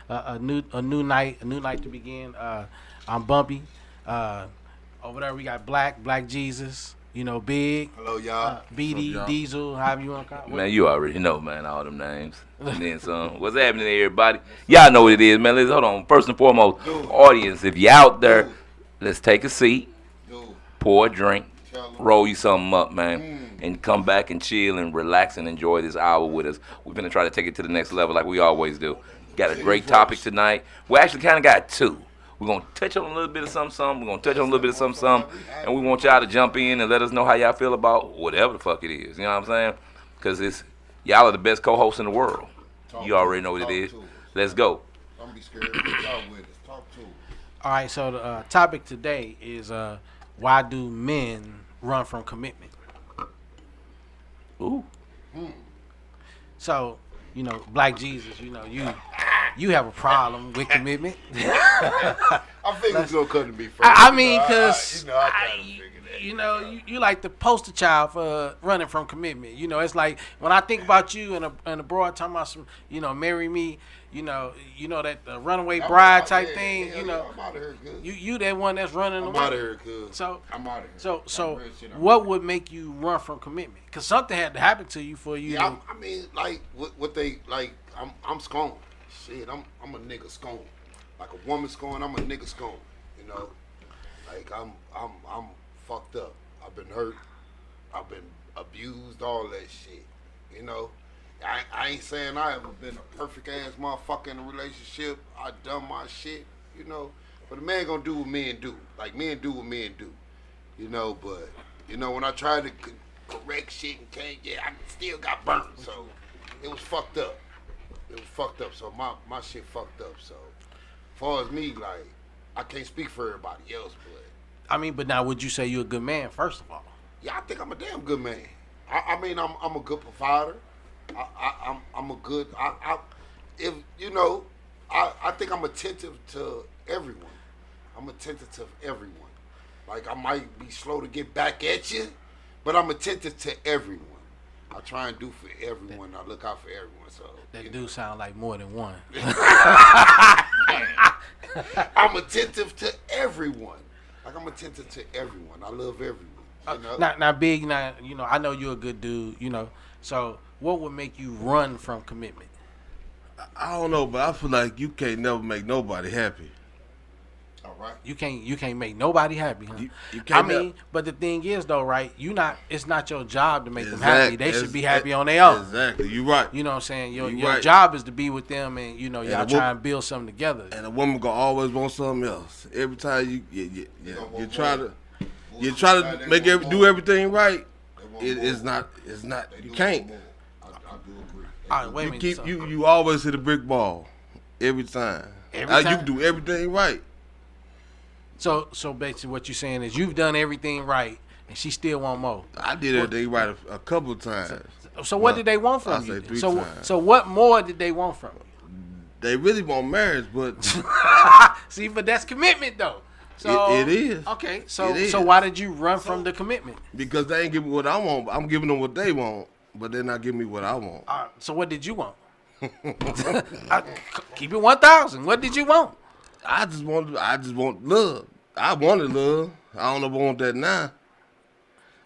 a new night, to begin. I'm Bumpy. Over there we got Black Jesus. Big. Hello, y'all. What's up, BD, y'all? Diesel, however you want to call it. Man, you already know, man, all them names. And then some. What's happening, everybody? Y'all know what it is, man. Let's hold on. First and foremost, Dude. audience, if you out there, Dude. let's take a seat, Dude, pour a drink, tell 'em. roll you something up, man, and come back and chill and relax and enjoy this hour with us. We're gonna try to take it to the next level like we always do. Got a great topic tonight. We actually kind of got two. We're going to touch on a little bit of something. We're going to touch on a little bit of something. And we want y'all to jump in and let us know how y'all feel about whatever the fuck it is. You know what I'm saying? Because y'all are the best co-hosts in the world. You already know what it is. Let's go. Don't be scared. Y'all with us. Talk to us. All right, so the topic today is why do men run from commitment? Ooh. So, Black Jesus, you have a problem with commitment. I figured it's going to come to me first. I mean, because I kind of figured that. you like the poster child for running from commitment. It's like when I think about you and a broad talking about some, marry me. That runaway bride type thing. I'm out of here, cuz. You that one that's running I'm away. out of here, cuz. So I'm out of here. So Real shit, I'm what out. would make you run from commitment? Because something had to happen to you for you. Yeah, I mean, like, what they, like, I'm scone. Shit, I'm a nigga scone. Like a woman scone, I'm a nigga scone. Like I'm fucked up. I've been hurt. I've been abused. All that shit. I ain't saying I ever been a perfect ass motherfucker in a relationship. I done my shit. But a man gonna do what men do. Like men do what men do. But when I tried to correct shit and can't, I still got burnt. So it was fucked up. So my shit fucked up. So as far as me, like, I can't speak for everybody else, but but now would you say you're a good man first of all? yeah, I think I'm a damn good man. I mean, I'm a good provider. I'm a good. I think I'm attentive to everyone. I'm attentive to everyone. Like I might be slow to get back at you, but I'm attentive to everyone. I try and do for everyone. I look out for everyone. So That do sound like more than one. I'm attentive to everyone. Like I'm attentive to everyone. I love everyone. Now, Big. Now, I know you're a good dude. So what would make you run from commitment? I don't know, but I feel like you can't never make nobody happy. All right. You can't make nobody happy, huh? You can't but the thing is though, right? It's not your job to make them Exact- happy. They should be ex- happy on their own. Exactly, you right. You know what I'm saying? Your right. job is to be with them, and y'all a try and build something together. And a woman gonna always want something else. Every time you gonna want try more. to do everything right. They want It's more. not They you do can't. want more. I do agree. All right, wait a You minute. keep so- you always hit a brick ball every time. Every You time? can do everything right. So basically, what you're saying is you've done everything right, and she still want more. I did everything right a couple of times. So what did they want from I you? say 3 So times. so what more did they want from you? They really want marriage, but See, but that's commitment though. So It is. Okay, so It is. so why did you run from the commitment? because they ain't giving me what I want, I'm giving them what they want, but they're not giving me what I want. So what did you want? Keep it 1,000. What did you want? I just want love. I wanted love. I don't know if I want that now.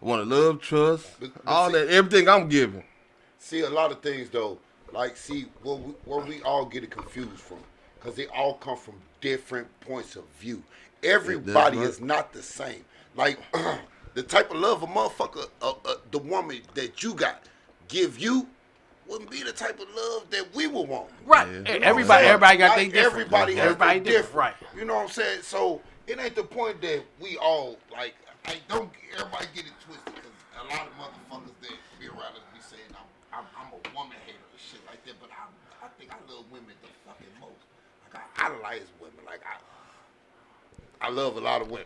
I wanted love, trust, But all see- that, everything I'm giving. See, a lot of things though, like where we all get it confused from, because they all come from different points of view. Everybody right. is not the same. Like the type of love a motherfucker, the woman that you got give you, wouldn't be the type of love that we would want. Right. Yeah. You know what I'm Everybody saying? got Like, their different. Everybody has Everybody their different. Right. You know what I'm saying? So it ain't the point that we all like. Don't everybody get it twisted, because a lot of motherfuckers that be around us be saying I'm a woman hater and shit like that. But I think I love women the fucking most. Like I idolize women. Like I love a lot of women.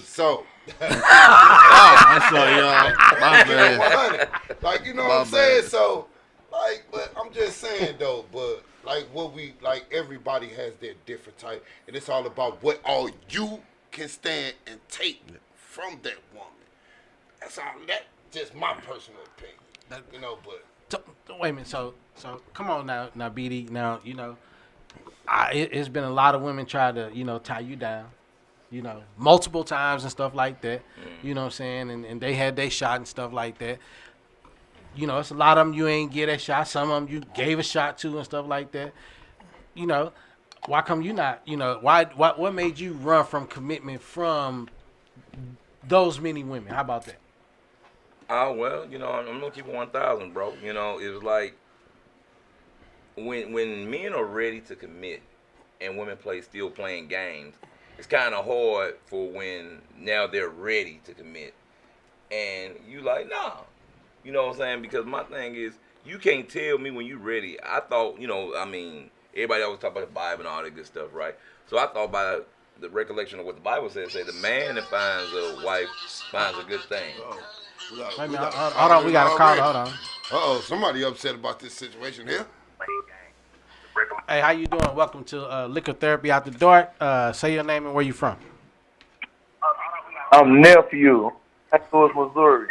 So I'm sorry, y'all. My bad. 100. Like, you know what My I'm saying? bad. So, like, but I'm just saying though, but like everybody has their different type, and it's all about what all you can stand and take from that woman. That's just my personal opinion. But So, wait a minute. So come on now, BD. Now It's been a lot of women try to, tie you down, multiple times and stuff like that. You know what I'm saying? And they had their shot and stuff like that. It's a lot of them you ain't get a shot. Some of them you gave a shot to and stuff like that. Why come you not? What made you run from commitment from those many women? How about that? Well, I'm gonna keep it 1,000, bro. It was like when men are ready to commit and women still playing games, it's kind of hard for when now they're ready to commit and you like, nah. You know what I'm saying? Because my thing is, you can't tell me when you ready. I thought, everybody always talk about the Bible and all that good stuff, right? So I thought by the recollection of what the Bible says, the man that finds a wife finds a good thing. Hold on, we got a call. Hold on. Somebody upset about this situation here. Hey, how you doing? Welcome to Liquor Therapy After Dark. Say your name and where you from. I'm nephew. St. Louis, Missouri.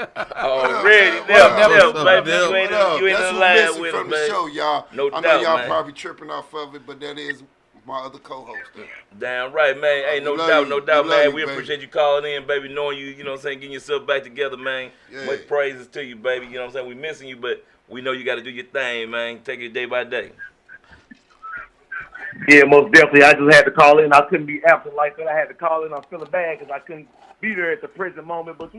Already, baby. You ain't That's the last missing with from him, the baby. show, y'all. No I know doubt, y'all man. probably tripping off of it, but that is my other co-host. Damn right, man. Hey, no love doubt, you. no doubt, We love man. you, We baby. appreciate you calling in, baby, knowing you, you know what I'm saying, getting yourself back together, man. Yeah. Much praises to you, baby. You know what I'm saying? We missing you, but we know you got to do your thing, man. Take it day by day. Yeah, most definitely. I just had to call in. I couldn't be absent like that. I had to call in. I'm feeling bad because I couldn't be there at the present moment. But,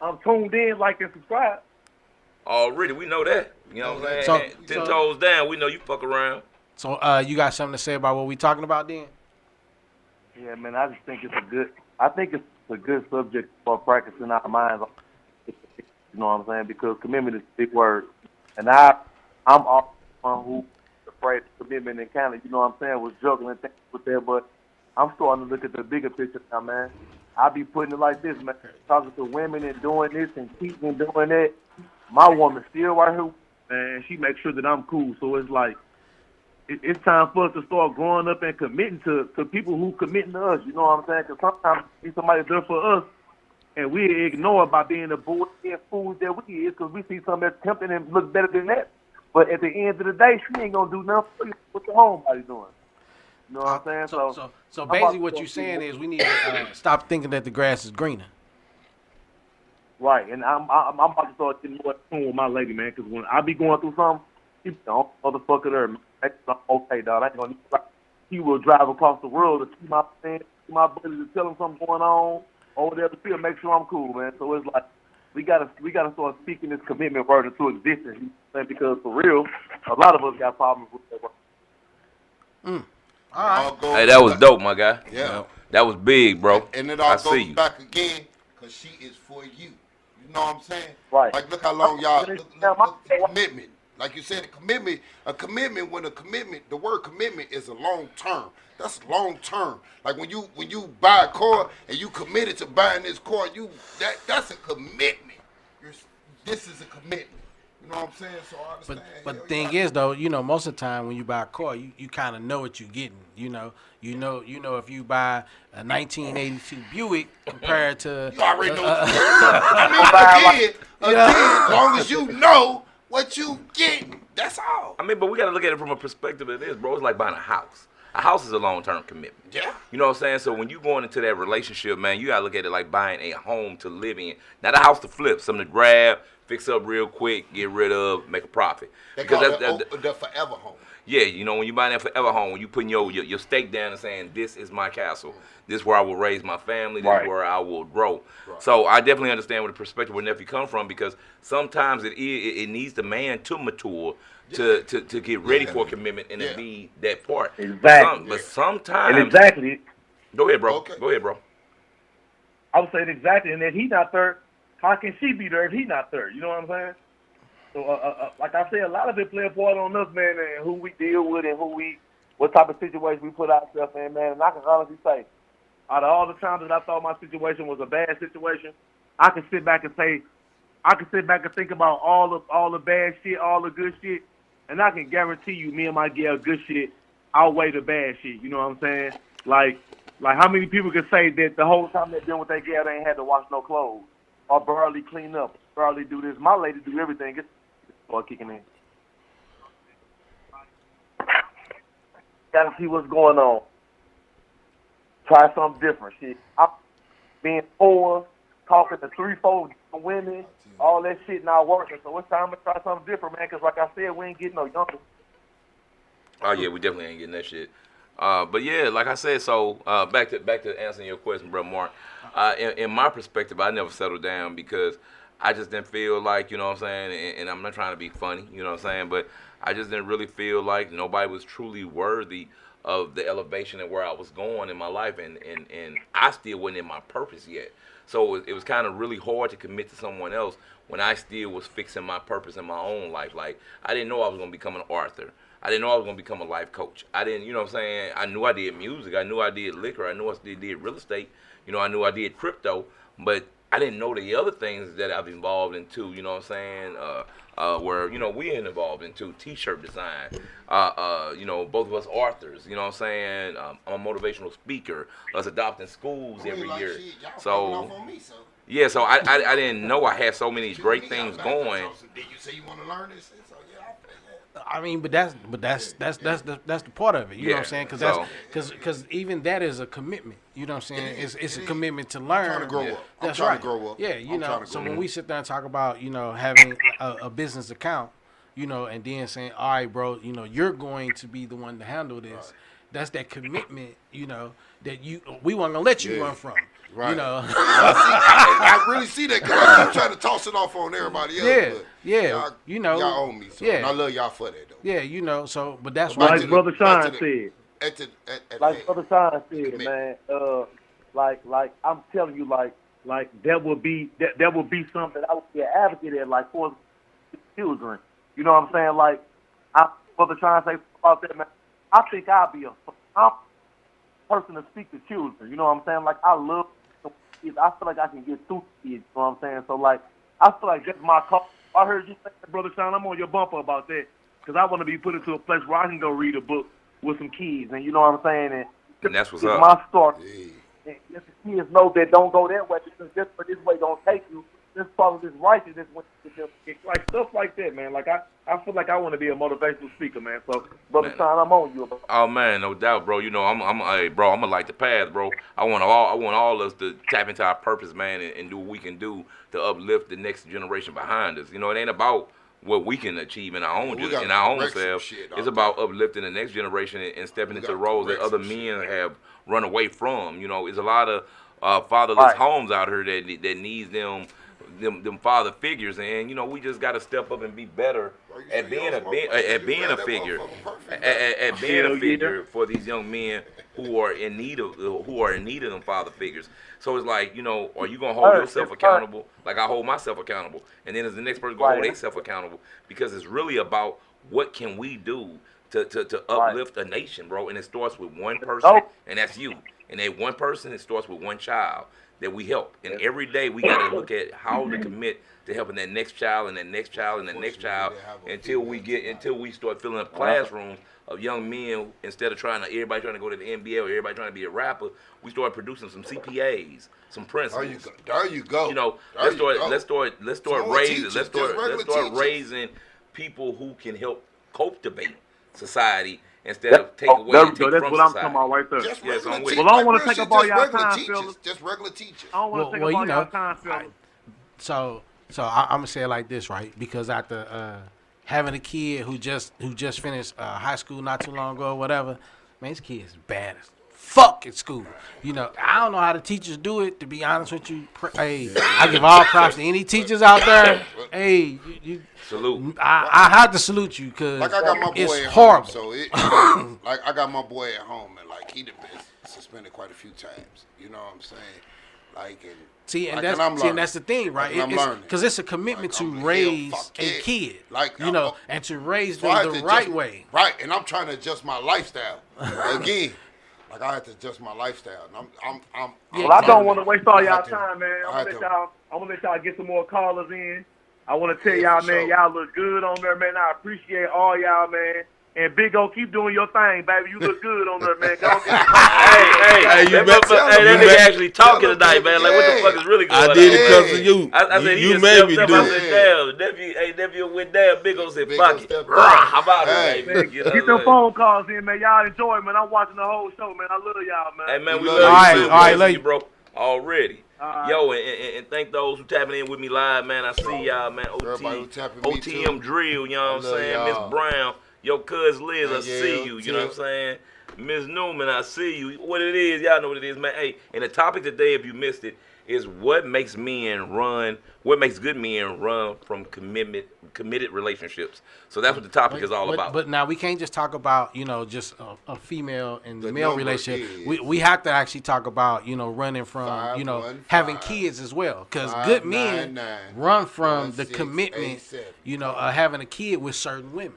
I'm tuned in, like and subscribe. Already, we know that. You know what I'm saying? So- 10 toes down, we know you fuck around. So, you got something to say about what we talking about then? Yeah, man, I just think it's a good subject for practicing our minds. You know what I'm saying? Because commitment is a big word. And I'm all one who afraid of commitment and kind of, was juggling things with that, but I'm starting to look at the bigger picture now, man. I be putting it like this, man. Talking to women and doing this and cheating and doing that. My woman still right here, man. She makes sure that I'm cool. So it's like, it's time for us to start growing up and committing to people who committing to us. You know what I'm saying? Because sometimes we see somebody there for us, and we ignore it by being the bullshit fools that we is because we see something that's tempting and look better than that. But at the end of the day, she ain't gonna do nothing for you. What your homebody doing? You know what I'm saying? So basically, what you're saying is we need to stop thinking that the grass is greener. Right, and I'm about to start getting more in tune with my lady, man. Because when I be going through something, she be the motherfucker there, man. I'm okay, dog. I ain't gonna. He will drive across the world to see my friend, see my buddy, to tell him something going on over there to still make sure I'm cool, man. So it's like we gotta start speaking this commitment word into existence. You know what I'm saying? Because for real, a lot of us got problems with that word. All right. Hey, that was dope, my guy. Yeah. That was big, bro. And it I all see goes you. back again because she is for you. You know what I'm saying? Right. Like, look how long y'all, look the commitment. Like you said, a commitment, the word commitment is a long term. That's long term. Like when you buy a car and you committed to buying this car, that's a commitment. This is a commitment. You know what I'm saying? So I understand. But the thing is, though, most of the time when you buy a car, you kind of know what you're getting. You know if you buy a 1982 Buick compared to You already know what you're getting. Again, as long as you know what you getting. That's all. I mean, but we got to look at it from a perspective of this, bro. It's like buying a house. A house is a long-term commitment. Yeah. You know what I'm saying? So when you going into that relationship, man, you got to look at it like buying a home to live in. Not a house to flip, something to grab, fix up real quick, get rid of, make a profit. They call it the forever home. Yeah, when you buy that forever home, when you putting your stake down and saying, this is my castle. This is where I will raise my family. This is where I will grow. Right. So I definitely understand where the perspective where nephew come from because sometimes it needs the man to mature to get ready for a commitment and to be that part. Exactly. But sometimes. And exactly. Go ahead, bro. Okay. Go ahead, bro. I was saying exactly. And if he not there, how can she be there if he not there? You know what I'm saying? So, like I said, a lot of it play a part on us, man, and who we deal with and what type of situation we put ourselves in, man. And I can honestly say, out of all the times that I thought my situation was a bad situation, I can sit back and think about all the bad shit, all the good shit, and I can guarantee you, me and my girl, good shit outweigh the bad shit. You know what I'm saying? Like how many people can say that the whole time they've been with their girl, they ain't had to wash no clothes or barely clean up, barely do this. My lady do everything. It's kicking in. gotta see what's going on. Try something different. Shit, I'm being poor, talking to 3-4 different women, all that shit not working. So it's time to try something different, man. Cause like I said, we ain't getting no younger. Oh yeah, we definitely ain't getting that shit. But yeah, like I said, so back to answering your question, bro, Mark. In my perspective, I never settled down because I just didn't feel like, you know what I'm saying, and I'm not trying to be funny, you know what I'm saying, but I just didn't really feel like nobody was truly worthy of the elevation and where I was going in my life, and I still wasn't in my purpose yet. So it was kind of really hard to commit to someone else when I still was fixing my purpose in my own life. Like, I didn't know I was going to become an author. I didn't know I was going to become a life coach. I didn't, you know what I'm saying, I knew I did music. I knew I did liquor. I knew I did real estate. You know, I knew I did crypto. But I didn't know the other things that I've involved in too, you know what I'm saying, where, you know, we involved in too, t-shirt design, you know, both of us authors, you know what I'm saying, I'm a motivational speaker, us adopting schools every year, so, yeah, so I didn't know I had so many great things going. Did you say you want to learn this? So yeah, I mean, but that's the part of it. You know what I'm saying? Because even that is a commitment. You know what I'm saying? It's a commitment to learn. I'm trying to grow up. That's I'm trying right. to grow up. Yeah, you I'm know. trying to So grow when up. we sit there and talk about, you know, having a business account, you know, and then saying, all right, bro, you know, you're going to be the one to handle this. Right. That's that commitment, you know, that we weren't gonna let you run from. Right. You know. I really see that because I keep trying to toss it off on everybody else. Yeah, but yeah. You know, y'all owe me, so yeah. and I love y'all for that though. Yeah, you know. So, but that's Back why. Like Brother Sean said. Like Brother Sean said, man. Like I'm telling you, like that would be something that I would be an advocate at, like for children. You know what I'm saying? Like Brother Sean say about that, man. I think I'll be a person to speak to children. You know what I'm saying? Like I love kids. I feel like I can get through kids. You know what I'm saying? So like I feel like that's my call. I heard you say that, Brother Sean. I'm on your bumper about that because I want to be put into a place where I can go read a book with some kids, and you know what I'm saying? And that's what's it's up. my story. Yeah. And if the kids know that don't go that way because just for this way gonna take you, just follow this righteousness, like stuff like that, man. Like I feel like I want to be a motivational speaker, man. So, Brother Sean, I'm on you about. Oh man, no doubt, bro. You know, hey, bro, I'm gonna light the path, bro. I want all us to tap into our purpose, man, and do what we can do to uplift the next generation behind us. You know, it ain't about what we can achieve in our own selves. It's about uplifting the next generation and stepping into roles that other men have run away from. You know, there's a lot of fatherless homes out here that needs them father figures, and you know, we just got to step up and be better at being a figure for these young men who are in need of them father figures. So it's like, you know, are you gonna hold yourself accountable like I hold myself accountable, and then as the next person gonna hold themselves accountable, because it's really about what can we do to uplift a nation, bro. And it starts with one person, and that's you. And that one person, it starts with one child that we help. And every day we got to look at how to commit to helping that next child and that next child and that next child until we start filling up classrooms of young men. Instead of everybody trying to go to the NBA or everybody trying to be a rapper, we start producing some CPAs, some principals. There you go. You know, let's start raising people who can help cultivate society instead of take away and take that's from what I'm society. talking about right there. Well, I don't want to take up all y'all time, fellas. Just regular teachers. I don't want to take up all y'all time, fellas. So I'm gonna say it like this, right? Because after having a kid who just finished high school not too long ago or whatever, man, this kid is bad as fuck at school. You know, I don't know how the teachers do it. To be honest with you, hey, I give all props to any teachers out there. Hey, salute. I have to salute you because like I got my boy it's at horrible. Home, so like I got my boy at home, and like he done been suspended quite a few times. You know what I'm saying? Like and. That's the thing, right? Because it's a commitment to raise a kid, like you know, and to raise them the right way. Right, and I'm trying to adjust my lifestyle again. Like I had to adjust my lifestyle. And well, I don't want to waste all y'all time, man. I'm gonna let y'all get some more callers in. I want to tell y'all, man, y'all look good on there, man. I appreciate all y'all, man. And Big O, keep doing your thing, baby. You look good on there, man. Go on, get Hey, that nigga actually talking tonight, man. Like, what the fuck is really going on? I did it because of you. I said, you made me do I it. said, damn, nephew went down. Big O said, Big fuck O it. stepped How up. about Hey. it, man? Get them phone calls in, man. Y'all enjoy, man. I'm watching the whole show, man. I love y'all, man. Hey, man, we love love you, you. too. All right, We love you, you. bro. Already. right. Yo, and thank those who tapping in with me live, man. I see y'all, man. Everybody who tapping me, OTM too. Drill, you know what I'm love saying? Miss y'all. Brown, your cuz Liz, I Yeah, see you. You know what I'm Tip. saying? Miss Newman, I see you. What it is, y'all know what it is, man. Hey, and the topic today, if you missed it, is what makes good men run from committed relationships. So that's what the topic is all about. But now we can't just talk about, just a female and The male number relationship. is- We have to actually talk about, running from, 515 having kids as well. Because good men 599 run from the 1687. commitment, of having a kid with certain women.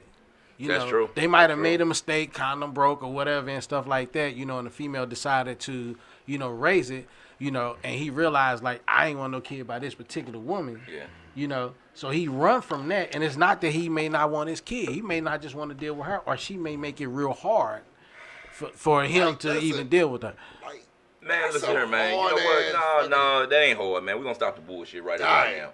That's true. They might That's have true. made a mistake, condom broke or whatever and stuff like that, and the female decided to, raise it, and he realized, like, I ain't want no kid by this particular woman. Yeah. So he run from that, and it's not that he may not want his kid. He may not just want to deal with her, or she may make it real hard for him Like, to that's even a- deal with her. Like, Man, that's listen a here, man. You know hard-ass what? No, fucking- that ain't hard, man. We're going to stop the bullshit right Right. now.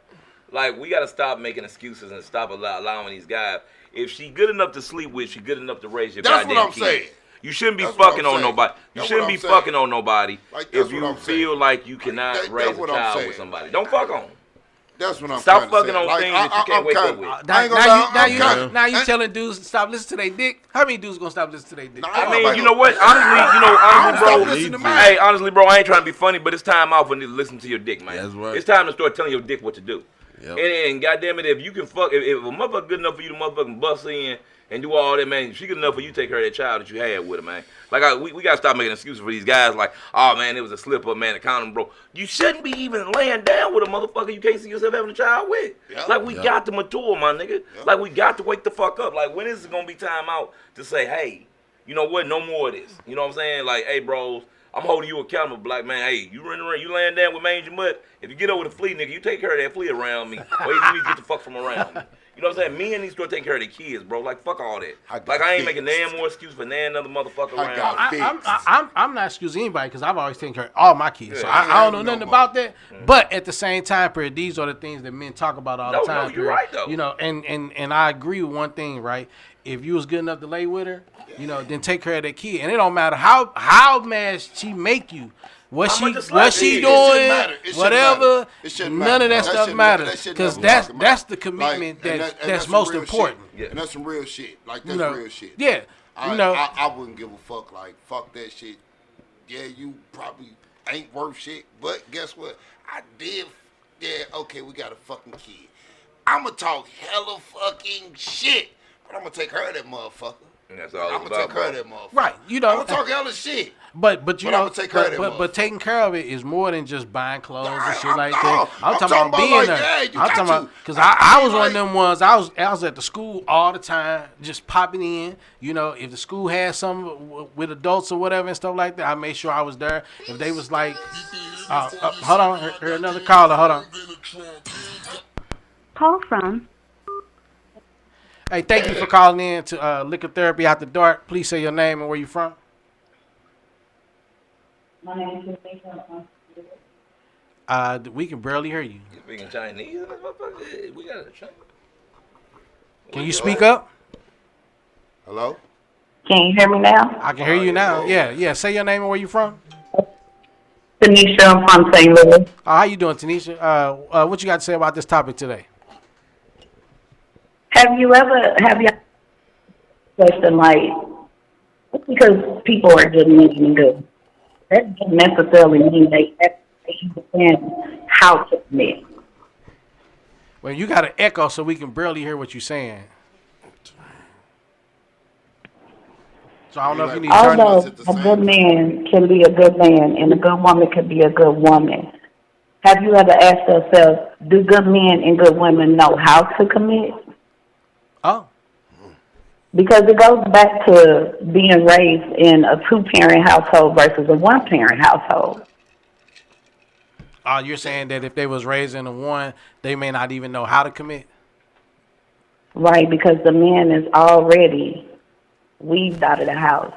Like, we got to stop making excuses and stop allowing these guys. If she good enough to sleep with, she good enough to raise your That's goddamn what I'm kids. saying. You shouldn't be That's what fucking I'm on saying. nobody. You That's shouldn't what be I'm saying. that's fucking on nobody if what you I'm feel saying. like you cannot That's raise a what I'm child saying. with somebody. Don't fuck on. That's what I'm Stop trying to fucking say. on Like, things that you can't I'm wake up kinda- with. I ain't gonna lie, Now you and- telling dudes to stop listening to their dick. How many dudes gonna stop listening to their dick? Nah, I mean, Nobody you know what? Stop Honestly, listening to bro. mine. Hey, honestly, bro, I ain't trying to be funny, but it's time out for niggas to listen to your dick, man. That's right. It's time to start telling your dick what to do. Yep. And goddamn it, if you can fuck, if a motherfucker good enough for you to motherfucking bust in and do all that, man, if she good enough for you to take care of that child that you had with her, man. Like, we gotta stop making excuses for these guys. Like, oh man, it was a slip up, man. The condom, bro. You shouldn't be even laying down with a motherfucker you can't see yourself having a child with. Yep. Like, we Yep. got to mature, my nigga. Yep. Like, we got to wake the fuck up. Like, when is it gonna be time out to say, hey, you know what? No more of this. You know what I'm saying? Like, hey, bros, I'm holding you accountable, black man. Hey, you running around, you laying down with mangy mud. If you get over the flea, nigga, you take care of that flea around me. Or you need to get the fuck from around me. You know what I'm saying? Men need to start taking care of their kids, bro. Like, fuck all that. I ain't making nan more excuse for nan another motherfucker I around got me. I'm not excusing anybody because I've always taken care of all my kids. So Yeah. I don't know nothing about that. But at the same time, period, these are the things that men talk about all the No, time. you're period. right, though. And I agree with one thing, right? If you was good enough to lay with her, then take care of that kid. And it don't matter how mad she make you. What How much she a slap what she is. It doing, shouldn't matter. It shouldn't whatever, matter. It shouldn't none matter. of that That stuff shouldn't- matters that shouldn't because never that's talk that's about. the commitment Like, and that's some most real important. shit. Yeah. And that's some real shit. Like, that's You know, real shit. yeah, I wouldn't give a fuck. Like, fuck that shit. Yeah, you probably ain't worth shit, but guess what? I did. Yeah, okay, we got a fucking kid. I'ma talk hella fucking shit, but I'ma take her of that motherfucker. And that's all I'ma it's about, take her of bro. that motherfucker. Right, I'ma talk hella shit. But But I'ma take care of that but motherfucker. taking care of it is more than just buying clothes and Nah, shit like no, that. I'm I'm talking talking about about being like, there. yeah, you I'm got talking about to. because I I mean, was one like- of them ones. I was at the school all the time, just popping in. If the school had some with adults or whatever and stuff like that, I made sure I was there. If they was like, hold on, hear another caller. Hold on. Call from Hey, thank you for calling in to Liquor Therapy After Dark. Please say your name and where you from. my name is We can barely hear you. You speaking Chinese? Motherfucker? We got a Chinese. Can you speak up? Hello? Can you hear me now? I can hear you now. Yeah. Say your name and where you from. Tanisha, I'm from St. Louis. How you doing, Tanisha? What you got to say about this topic today? Have you question like just because people are good men and good, that doesn't necessarily mean they understand how to commit. Well, you got an echo, so we can barely hear what you're saying. So I don't know if you need to turn Although us at the a same good time. man can be a good man and a good woman can be a good woman, have you ever asked yourself, do good men and good women know how to commit? Oh, Because it goes back to being raised in a two-parent household versus a one-parent household. you're saying that if they was raised in a one, they may not even know how to commit? Right, because the man is already weaved out of the house.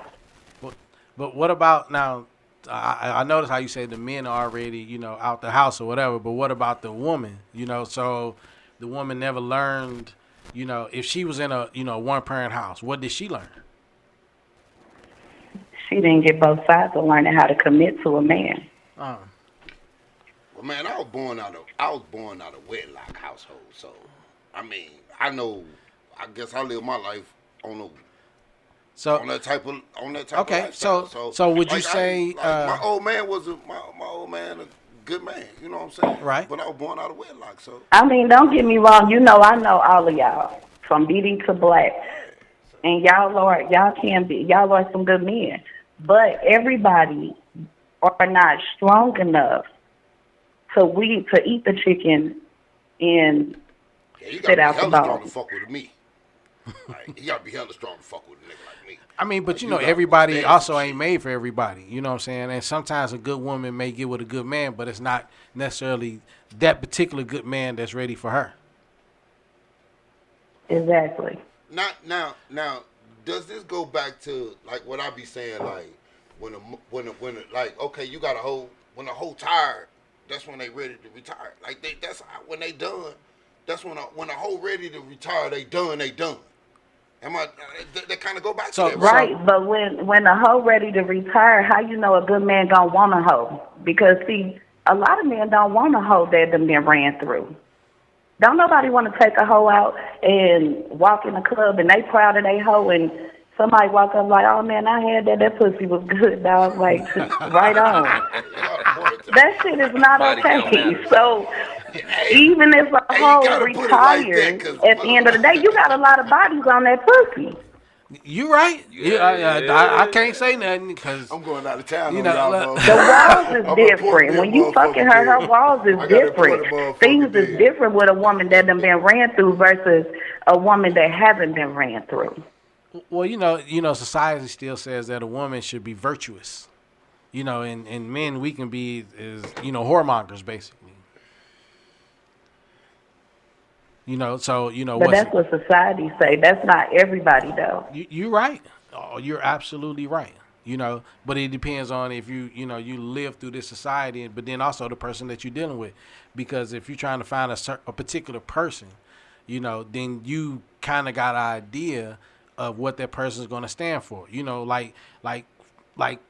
But what about now? I notice how you say the men are already, you know, out the house or whatever. But what about the woman? You know, so the woman never learned. You know, if she was in a, you know, one-parent house, what did she learn? She didn't get both sides of learning how to commit to a man. Well, man, I was born out of wedlock household. So, I mean, I know. I guess I live my life on that type of Okay, lifestyle. so would you like, say my old man was my old man a good man? You know what I'm saying? Right. But I was born out of wedlock, so. I mean, don't get me wrong. You know, I know all of y'all from BD to Black, and y'all are some good men. But everybody are not strong enough to eat the chicken and sit out the You gotta be hella strong to bones. fuck with me. Like, you gotta be hella strong to fuck with a nigga like me. I mean, but Like, you know, gotta everybody understand also some ain't shit. made for everybody. You know what I'm saying? And sometimes a good woman may get with a good man, but it's not necessarily that particular good man that's ready for her. Exactly. Now, does this go back to like what I be saying? Like when like okay, you got a hoe. When a hoe tired, that's when they ready to retire. Like that's when they done. That's when a hoe ready to retire. They done. Am I? They kind of go back So- to that. Right, but when a hoe ready to retire, how you know a good man gonna want a hoe? Because see, a lot of men don't want a hoe that done been ran through. Don't nobody want to take a hoe out and walk in the club and they proud of they hoe and somebody walk up like, oh man, I had that pussy was good, dog. Like, right on. That shit is not Body count okay. matters. So even if a Hey, you hoe gotta put it like that, retires, 'cause at the end of the day, you got a lot of bodies on that pussy. You right? I can't say nothing because I'm going out of town. You on know, y'all, look- The walls is I'm gonna different. report When that you fucking her motherfucker walls is dead. I gotta report different. that motherfucker Things is dead. different with a woman that done been ran through versus a woman that haven't been ran through. well, you know, society still says that a woman should be virtuous. You know, and men we can be whoremongers basically. You know, so But that's what society say. That's not everybody though. you're right. Oh, you're absolutely right. You know, but it depends on if you live through this society, but then also the person that you're dealing with. Because if you're trying to find a particular person, you know, then you kind of got an idea of what that person is going to stand for. You know, like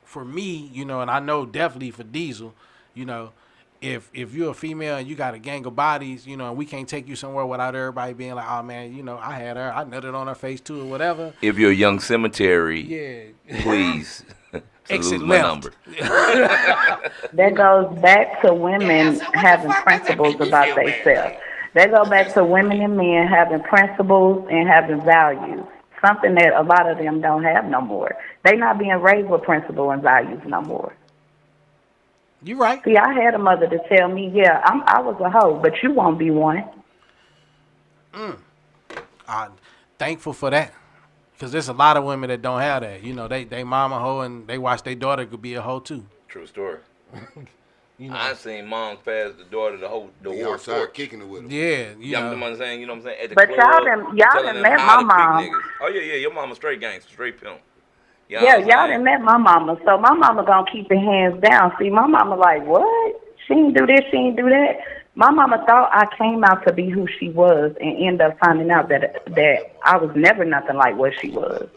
for me, you know, and I know definitely for Diesel, you know, if you're a female and you got a gang of bodies, you know, and we can't take you somewhere without everybody being like, oh man, you know, I had her, I nutted on her face too or whatever. If you're a young cemetery, Yeah. please Exit lose my left. number. That goes back to women having principles about themselves. That goes back to women and men having principles and having values. Something that a lot of them don't have no more. They not being raised with principle and values no more. You're right. See, I had a mother to tell me, yeah, I was a hoe, but you won't be one. I'm thankful for that. Because there's a lot of women that don't have that. You know, they mama hoe and they watch their daughter could be a hoe too. True story. You know. I've seen moms pass the daughter the whole They war outside court. kicking it with them. Yeah, You know what I'm saying? You know what I'm saying? At the But club, y'all telling done them met how my to pick mom. niggas. Oh yeah, your mama straight gangster, straight pimp. You know Yeah, what I'm y'all saying? done met my mama, so my mama gonna keep her hands down. See, my mama like, what? She ain't do this, she ain't do that. My mama thought I came out to be who she was and end up finding out that I was never nothing like what she was.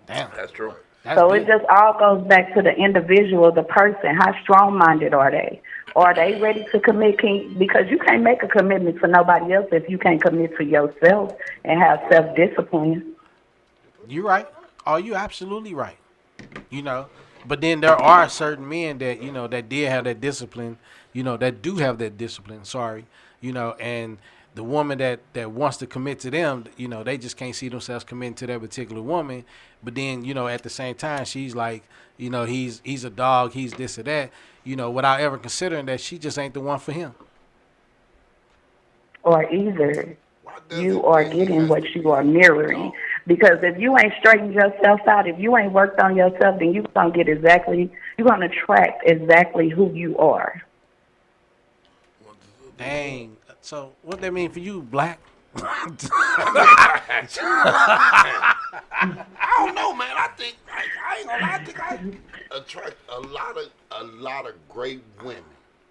Damn. That's true. That's So big. it just all goes back to the individual, the person. How strong-minded are they? Are they ready to commit? Because you can't make a commitment to nobody else if you can't commit to yourself and have self-discipline. You're right. Oh, you're absolutely right. You know, but then there are certain men that, you know, that did have that discipline, you know, that do have that discipline, you know, and the woman that wants to commit to them, you know, they just can't see themselves committing to that particular woman. But then, you know, at the same time, she's like, you know, he's a dog, he's this or that, you know, without ever considering that she just ain't the one for him. Or either Why does you it are mean he getting has what to you be are a mirroring. dog? Because if you ain't straightened yourself out, if you ain't worked on yourself, then you're going to attract exactly who you are. Dang. So what that mean for you, Black? I don't know, man. I think I ain't gonna lie. I think I attract a lot of great women.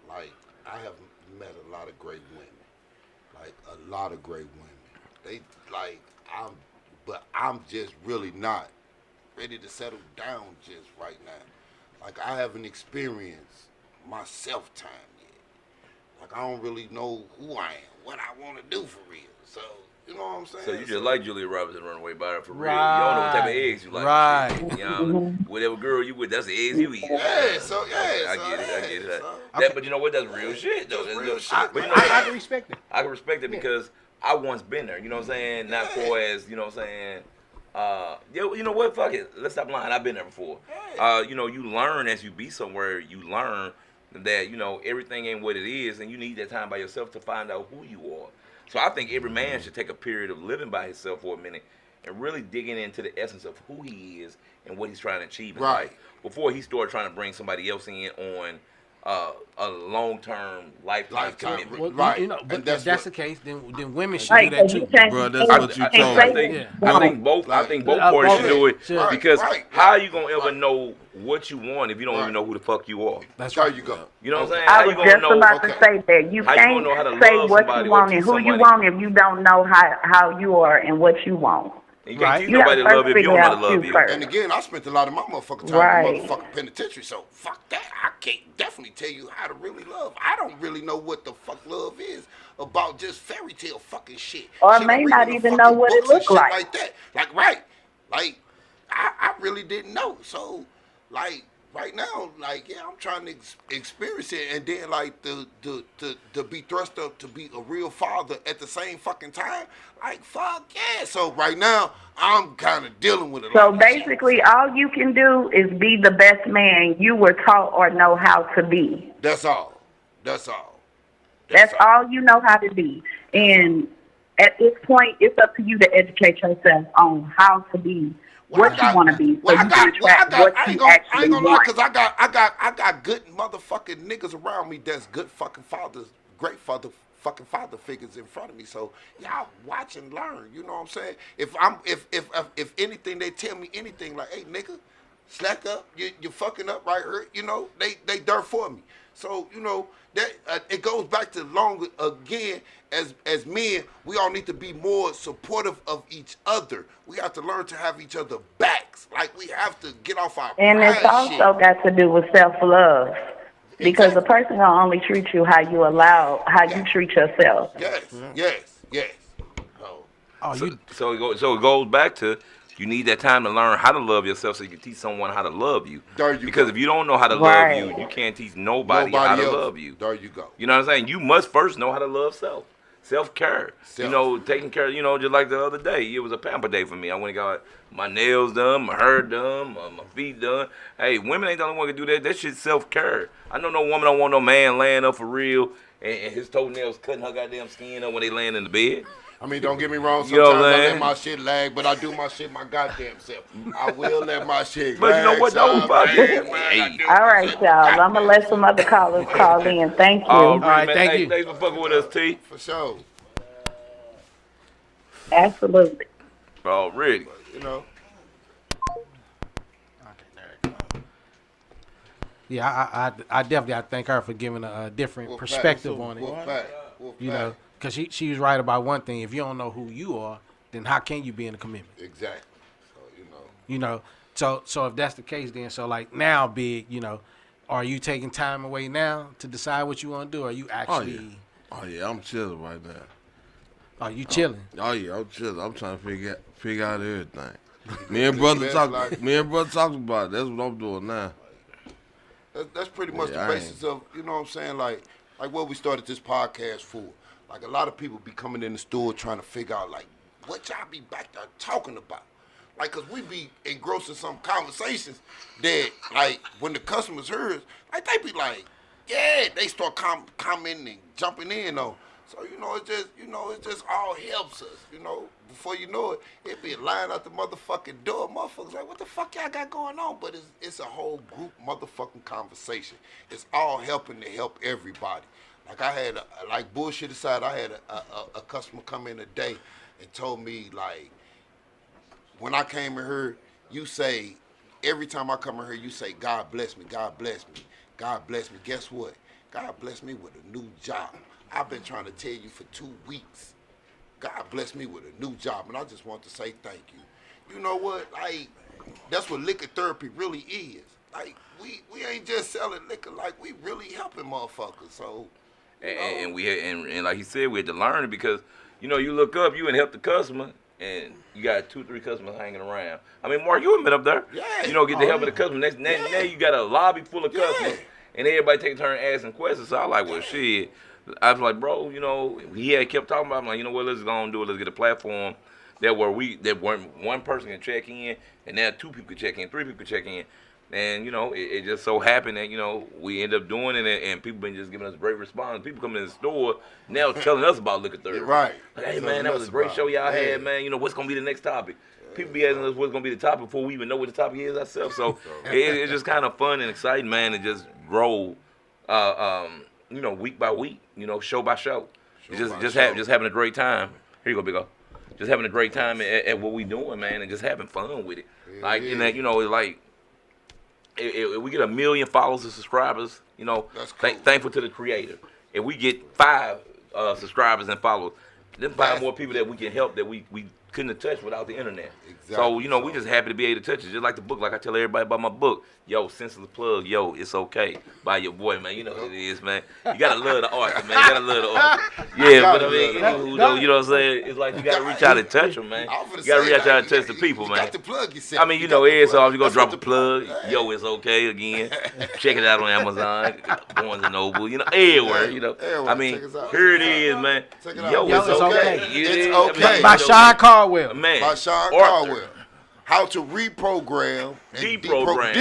Like I have met a lot of great women. Like a lot of great women. They like I'm just really not ready to settle down just right now. Like I haven't experienced my self time yet. Like I don't really know who I am, what I want to do for real. So you know what I'm saying? So you just like Julia Roberts and Runaway by her for real. Right. You don't know what type of eggs you like. Right. And shit. You know, whatever girl you with, that's the eggs you eat. Yeah, so yeah, I so, get it. I yeah, get it. so. But you know what? That's real shit, though. That's That's real shit. But you know, I can respect it. I can respect it because I once been there. You know what I'm saying? Not for as, you know what I'm saying? You know what? Fuck it. Let's stop lying. I've been there before. You know, you learn as you be somewhere. You learn that, you know, everything ain't what it is, and you need that time by yourself to find out who you are. So I think every man should take a period of living by himself for a minute and really digging into the essence of who he is and what he's trying to achieve in life before he start trying to bring somebody else in on a long-term lifetime commitment. Well, Right. you know, but And if that's what- the case, then women should Right, do that 'cause you too. can't- Bro, that's what you told I me. think, Yeah. I think both parties both should do it should. Right, because right. how you gonna ever know what you want if you don't even know who the fuck you are? That's There right. you go. You know what I'm saying? I How you was gonna just know? about to okay. say that. You How you can't gonna know how to say love what somebody you or want teach and who you somebody? want if you don't know how you are and what you want. You can't Right. teach You nobody to gotta love you if you don't know how to figure out love you you. first. And again, I spent a lot of my motherfucking time Right. in the motherfucking penitentiary, so fuck that. I can't definitely tell you how to really love. I don't really know what the fuck love is about just fairy tale fucking shit. Or Shit, may I'm not reading the even know fucking what it books and look shit like. that. Like, I really didn't know. So, like, right now, like, yeah, I'm trying to experience it, and then like to be thrust up to be a real father at the same fucking time. Like, fuck yeah. So right now, I'm kind of dealing with it. So like shit. basically, all you can do is be the best man you were taught or know how to be. That's all. That's all. That's all you know how to be. And at this point, it's up to you to educate yourself on how to be what you want to be, so you can attract what you I actually ain't gonna lie, want. cause I got good motherfucking niggas around me that's good fucking fathers, great father figures in front of me. So y'all watch and learn. You know what I'm saying? If anything, they tell me anything like, hey nigga, slack up, you're fucking up right here. You know, they there for me. So you know that it goes back to long again. As men, we all need to be more supportive of each other. We have to learn to have each other backs. Like we have to get off our And it's pride shit. also got to do with self-love. Because the person gonna only treat you how you treat yourself. Yes. Oh, you So it goes back to you need that time to learn how to love yourself so you can teach someone how to love you. There you because go. if you don't know how to Right. love you, you can't teach nobody how to else. love you. There you go. You know what I'm saying? You must first know how to love self. Self-care. Self. You know, taking care, you know, just like the other day. It was a pamper day for me. I went and got my nails done, my hair done, my feet done. Hey, women ain't the only one who can do that. That shit's self-care. I know no woman don't want no man laying up for real and his toenails cutting her goddamn skin up when they laying in the bed. I mean, don't get me wrong. You know Sometimes what I'm I let saying? my shit lag, but I do my shit my goddamn self. I will let my shit But you know lag. what, though? son, Fuck man, it. man, I Hey. do All my right, shit. y'all. I'm gonna let some other callers call in. Thank you. Oh, really, right, man. thank Hey, you. thanks for fucking with us, T. For sure. Absolutely. Already. You know. Yeah, I definitely I thank her for giving a different Wolf perspective pack. on it. Wolf pack. Wolf You pack. know, because she was right about one thing. If you don't know who you are, then how can you be in a commitment? Exactly. So you know. You know, so if that's the case, then so like now, Big, you know, are you taking time away now to decide what you want to do? Or are you actually? Oh yeah, I'm chilling right now. Are you chilling? Oh yeah, I'm chilling. I'm trying to figure out everything. Me and brother talk about it. That's what I'm doing now. That's pretty much Yeah, the I basis of, you know what I'm saying, like what we started this podcast for. Like a lot of people be coming in the store trying to figure out like what y'all be back there talking about. Like, cause we be engrossed in some conversations that like when the customers hear us, like they be like, yeah, they start commenting and jumping in on. So, you know, it just all helps us, you know. Before you know it, it be a line out the motherfucking door. Motherfuckers like, what the fuck y'all got going on? But it's a whole group motherfucking conversation. It's all helping to help everybody. Like I had, like bullshit aside, I had a customer come in today and told me like, when I came in here, you say, every time I come in here, you say, God bless me, God bless me, God bless me. Guess what? God bless me with a new job. I've been trying to tell you for 2 weeks. God bless me with a new job, and I just want to say thank you. You know what? Like, that's what liquor therapy really is. Like, we ain't just selling liquor, like we really helping motherfuckers. So, And we had, and like he said, we had to learn it because, you know, you look up, you and help the customer, and you got 2, 3 customers hanging around. I mean, Mark, you have been up there. Yeah. You know, get the help of the customer. Now you got a lobby full of customers, and everybody take a turn asking questions. So I was like, well, shit. I was like, bro, you know, he had kept talking about it. I'm like, you know what, let's go on and do it. Let's get a platform that where one person can check in, and now 2 people can check in, 3 people can check in. And, you know, it just so happened that, you know, we end up doing it, and people been just giving us great response. People coming in the store now telling us about liquor therapy. Right. Like, hey, man, that was a great show y'all had, man. You know, what's going to be the next topic? People be asking us what's going to be the topic before we even know what the topic is ourselves. So it's just kind of fun and exciting, man, to just grow, you know, week by week, you know, show by show. Just having a great time. Here you go, Big O. Just having a great time at what we doing, man, and just having fun with it. Like, in that, you know, it's like, if we get 1 million followers and subscribers, you know, cool. Thankful to the creator. If we get 5 subscribers and followers, then 5 more people that we can help that we couldn't have touched without the internet. Exactly. So, you know, we just happy to be able to touch it. Just like the book, like I tell everybody about my book. Yo, senseless plug, yo, it's okay. By your boy, man. You know what it is, man. You gotta love the art, man. You gotta love the art. Yeah, but I mean, you know what I'm saying? It's like you gotta reach out and touch them, man. You gotta reach out and touch the people, man. You got the plug yourself. I mean, you know, every so you gonna drop a plug. Yo, it's okay again. Check it out on Amazon, Barnes and Noble, you know, everywhere, you know. I mean, here it is, man. Yo, it's okay. It's okay. By Sean Caldwell. Man. By Sean Caldwell. How to reprogram and Deprogram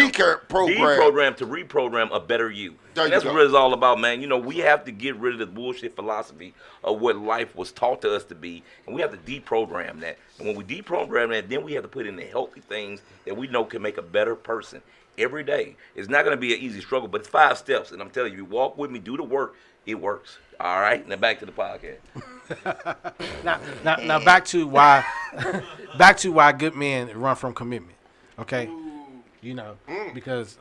to reprogram a better you. That's what it's all about, man. You know, we have to get rid of the bullshit philosophy of what life was taught to us to be, and we have to deprogram that. And when we deprogram that, then we have to put in the healthy things that we know can make a better person every day. It's not going to be an easy struggle, but it's 5 steps. And I'm telling you, walk with me, do the work, it works. All right, now back to the podcast. now back to why good men run from commitment. Okay, you know, because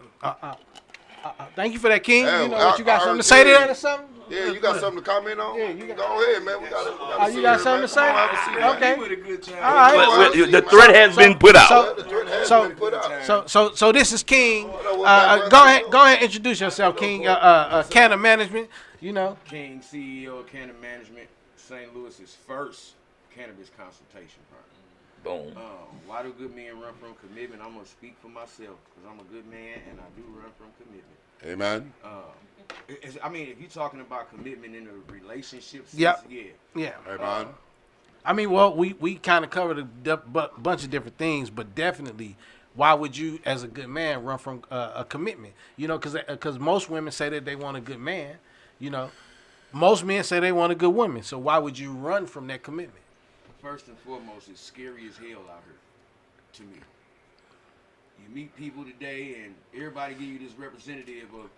thank you for that, King. Hey, you know what, you got something to say to that or something? Yeah, you got something to comment on? Yeah, you got, go ahead, man. We got you got something to say? Okay. All right. The threat has been put out. So this is King. Go ahead and introduce yourself, King. Canna Management. You know, King, CEO of Canna Management, St. Louis's first cannabis consultation firm. Boom. Why do good men run from commitment? I'm gonna speak for myself because I'm a good man and I do run from commitment. Amen. I mean, if you're talking about commitment in a relationship, yeah. Amen. I mean, well, we kind of covered a bunch of different things, but definitely, why would you, as a good man, run from a commitment? You know, because most women say that they want a good man. You know, most men say they want a good woman. So why would you run from that commitment? First and foremost, it's scary as hell out here to me. You meet people today and everybody give you this representative of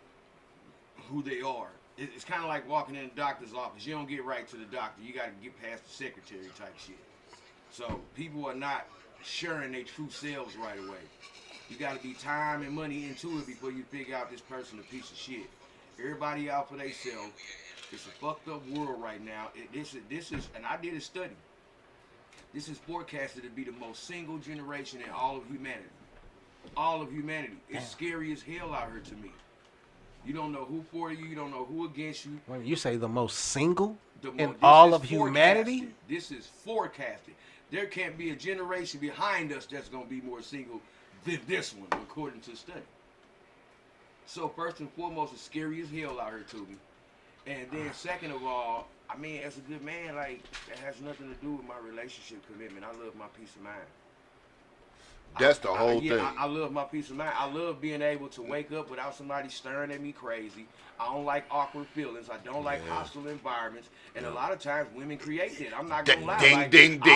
who they are. It's kind of like walking in a doctor's office. You don't get right to the doctor. You got to get past the secretary type shit. So people are not sharing their true selves right away. You got to be time and money into it before you figure out this person a piece of shit. Everybody out for themselves. It's a fucked up world right now. This is, and I did a study. This is forecasted to be the most single generation in all of humanity. All of humanity. It's scary as hell out here to me. You don't know who for you. You don't know who against you. When you say the most single in all of humanity? This is forecasted. There can't be a generation behind us that's going to be more single than this one, according to the study. So first and foremost, it's scary as hell out here to me. And then second of all, I mean, as a good man, like, that has nothing to do with my relationship commitment. I love my peace of mind. That's the whole thing. I love my peace of mind. I love being able to wake up without somebody staring at me crazy. I don't like awkward feelings. I don't like hostile environments. And a lot of times women create it. I'm not going to lie. I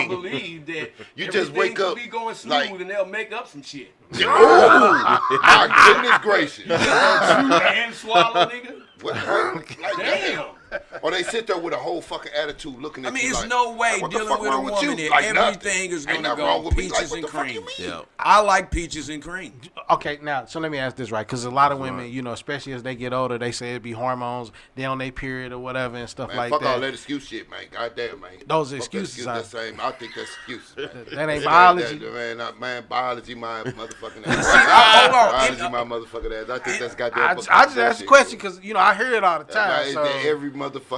believe that you just wake up be going smooth and they'll make up some shit. My goodness gracious. And swallow, nigga. Damn. Or they sit there with a whole fucking attitude looking at I mean, you it's like, no way what the dealing fuck with a wrong woman you? that Like everything nothing. is going Ain't to nothing go wrong with me. peaches Like, what and the fuck cream. you mean? Yeah. I like peaches and cream. Okay, now, so let me ask this, right? Because a lot of women, you know, especially as they get older, they say it be hormones, they on their period or whatever and stuff Man, like fuck that. all that excuse shit, man. Goddamn, man. Those Fuck excuses that are- excuse, that same. I think that's excuses, man. That ain't It biology. man, biology, my motherfucking ass. hold on. Biology, my motherfucking ass. I think that's goddamn. I just asked the question because, you know, I hear it all the time. It's So. every motherfucking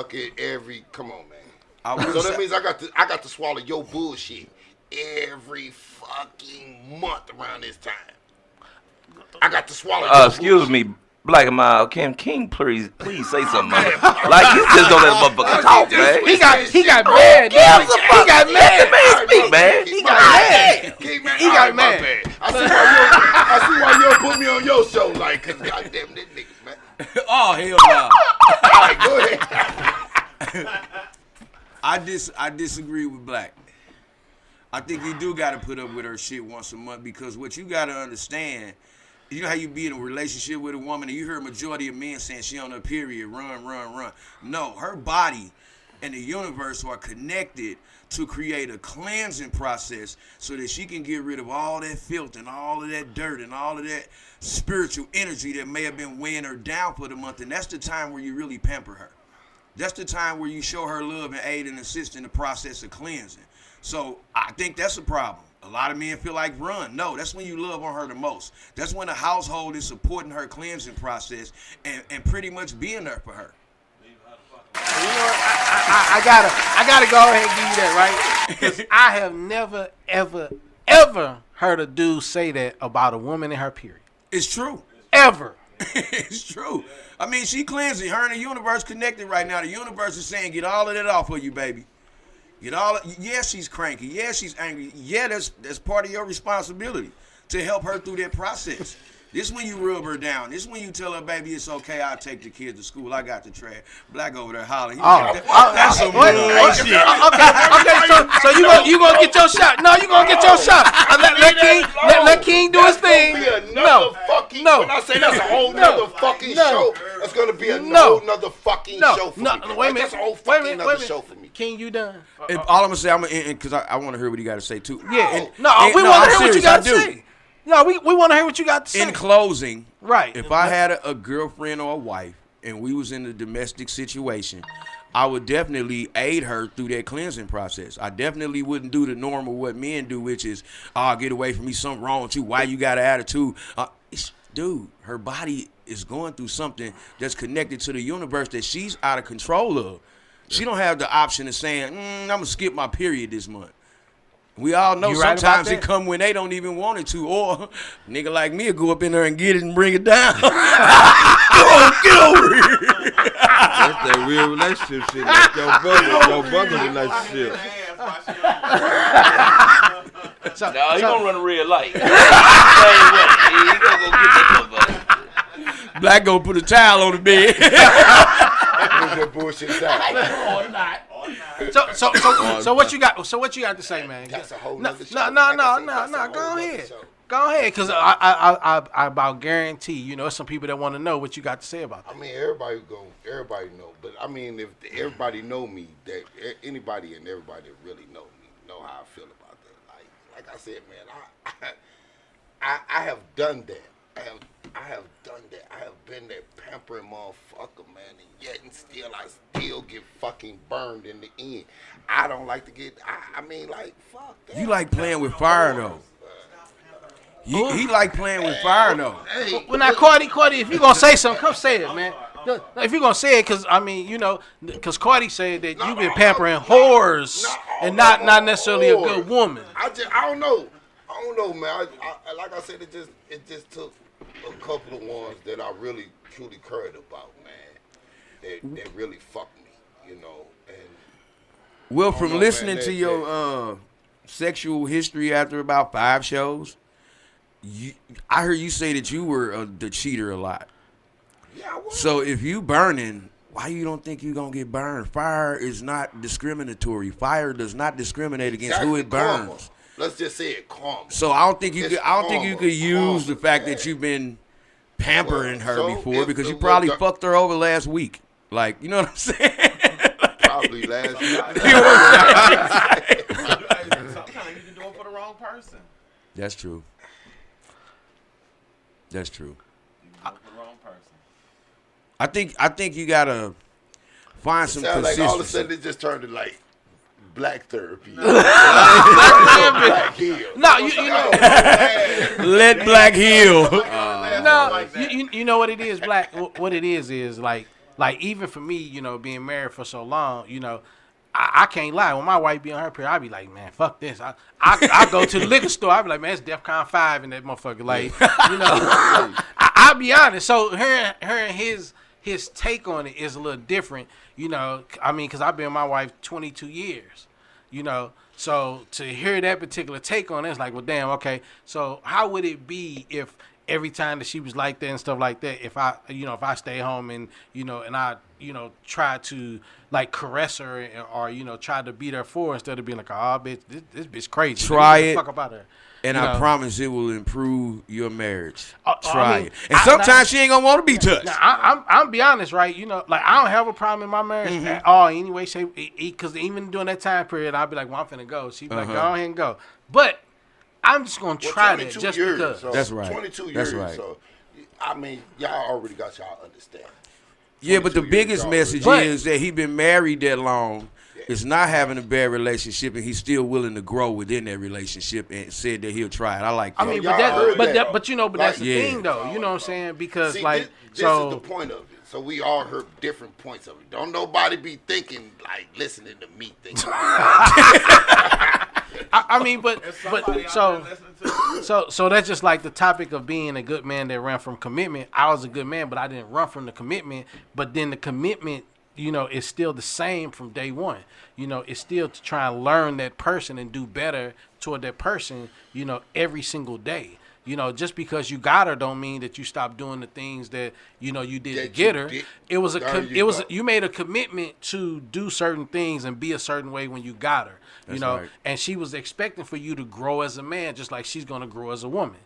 come on, man. I will So say- that means I got to swallow your bullshit every fucking month around this time. I got to swallow. your Excuse bullshit. me, Black and Mild. Can King please say something? Man. Like you just don't let a motherfucker talk, man. He got mad. He got mad. Man, speak, man. He got mad. He got mad. I see why you don't put me on your show, like, cause goddamn this nigga, man. Oh, hell no. All right, go ahead. I disagree with Black. I think you do got to put up with her shit once a month because what you got to understand, you know how you be in a relationship with a woman and you hear a majority of men saying she on her period, run. No, her body and the universe are connected to create a cleansing process so that she can get rid of all that filth and all of that dirt and all of that spiritual energy that may have been weighing her down for the month. And that's the time where you really pamper her. That's the time where you show her love and aid and assist in the process of cleansing. So I think that's a problem. A lot of men feel like run. No, that's when you love on her the most. That's when the household is supporting her cleansing process and pretty much being there for her. You know what? I gotta go ahead and give you that, right? Because I have never, ever heard a dude say that about a woman in her period. It's true. Ever. It's true. I mean, she cleansing. Her and the universe connected right now. The universe is saying, get all of that off of you, baby. Yeah, she's cranky. Yeah, she's angry. Yeah, that's part of your responsibility to help her through that process. This when you rub her down. This when you tell her, baby, it's okay. I'll take the kids to school. I got the trash. Black over there hollering. That's some bullshit. Okay. So you gonna get your shot? No, you gonna get your shot. Let King do his thing. No. When I say that's a whole nother fucking show, it's gonna be a whole nother fucking show for me. Wait a minute. That's a whole fucking nother show for me. King, you done? All I'm gonna say, I'm gonna because I want to hear what he got to say too. Yeah. We want to hear what you got to say. No, we want to hear what you got to say. In closing, right. If I had a girlfriend or a wife and we was in a domestic situation, I would definitely aid her through that cleansing process. I definitely wouldn't do the normal what men do, which is, get away from me, something wrong with you. Why you got an attitude? Dude, her body is going through something that's connected to the universe that she's out of control of. She don't have the option of saying, I'm going to skip my period this month. We all know sometimes it come when they don't even want it to, or nigga like me will go up in there and get it and bring it down. Get over here. That's that real relationship shit. Like your brother relationship. No, he gonna run a red light. He gonna go get that motherfucker. Black gonna put a towel on the bed. That bullshit aside. So what you got? So what you got to say, man? That's a whole nother show. No. Go ahead. Go ahead, because I about guarantee, there's some people that want to know what you got to say about that. I mean, everybody know. But I mean, if everybody know me, that anybody and everybody that really know me know how I feel about that. Like I said, man, I have done that. I have done that. I have been that pampering motherfucker, man, and yet and still I still get fucking burned in the end. I don't like to get. I mean, like, fuck that. You like playing with fire though. He like playing with fire though. Hey, Well, now, Cardi, if you gonna say something, come say it, man. If you're gonna say it, because I mean, because Cardi said that you've been pampering whores and not necessarily a good woman. I don't know. I don't know, man. I like I said, it just took a couple of ones that I really truly cared about, man. That really fucked me, And Well, I don't from know, listening man, to your sexual history after about 5 shows, I heard you say that you were the cheater a lot. Yeah, I was. So if you burning, why you don't think you gonna get burned? Fire is not discriminatory. Fire does not discriminate against who it burns. Karma. Let's just say it karma. So I don't think you It's could. I don't think you karma. could use the fact that Yeah. you've been pampering her So before if because the- you probably well, fucked her over last week. Like, you know what I'm saying? probably last week. Sometimes you can do it for the wrong person. That's true. That's true. You can do it for the wrong person. I think you gotta find some Sound like consistency. all of a sudden it just turned to like black therapy. Black heel. No, you know. Let Black heal. No, you know what it is, Black. What it is like even for me, you know, being married for so long, you know, I can't lie. When my wife be on her period, I be like, man, fuck this. I go to the liquor store. I be like, man, it's DEFCON 5 in that motherfucker. Like, you know, I'll be honest. So her and his take on it is a little different. You know, I mean, because I've been with my wife 22 years. You know, so to hear that particular take on it, it's like, well, damn, okay. So how would it be if every time that she was like that and stuff like that, if I stay home and, you know, and I, you know, try to like caress her or, you know, try to beat her for her instead of being like, oh, bitch, this bitch crazy. Try Get the it. fuck up out of her. And You I know? promise it will improve your marriage. I Try mean, it. And sometimes now- she ain't gonna want to be touched. Now, I'm be honest, right? You know, like I don't have a problem in my marriage at all, anyway. Because even during that time period, I'll be like, "Well, I'm finna go." She'd be like, "Go ahead and go." But I'm just gonna try that just years, because. So That's right. 22 That's years. right. So, I mean, y'all already got y'all understanding. Yeah, but the 22 years biggest y'all message already- is that he been married that long, is not having a bad relationship, and he's still willing to grow within that relationship, and said that he'll try it. I like that. I mean, y'all but heard that. but you know, but Like, that's the yeah. thing, though. You know what I'm saying? Because See, like, this so is the point of it. So we all heard different points of it. Don't nobody be thinking like listening to me thinking. I mean, but Somebody out so. there listening to So that's just like the topic of being a good man that ran from commitment. I was a good man, but I didn't run from the commitment. But then the commitment, you know, is still the same from day one. You know, it's still to try and learn that person and do better toward that person, you know, every single day. You know, just because you got her don't mean that you stop doing the things that, you know, you did to That get you her. did. It was There you go. you made a commitment to do certain things and be a certain way when you got her. You That's know, right. and she was expecting for you to grow as a man, just like she's gonna grow as a woman.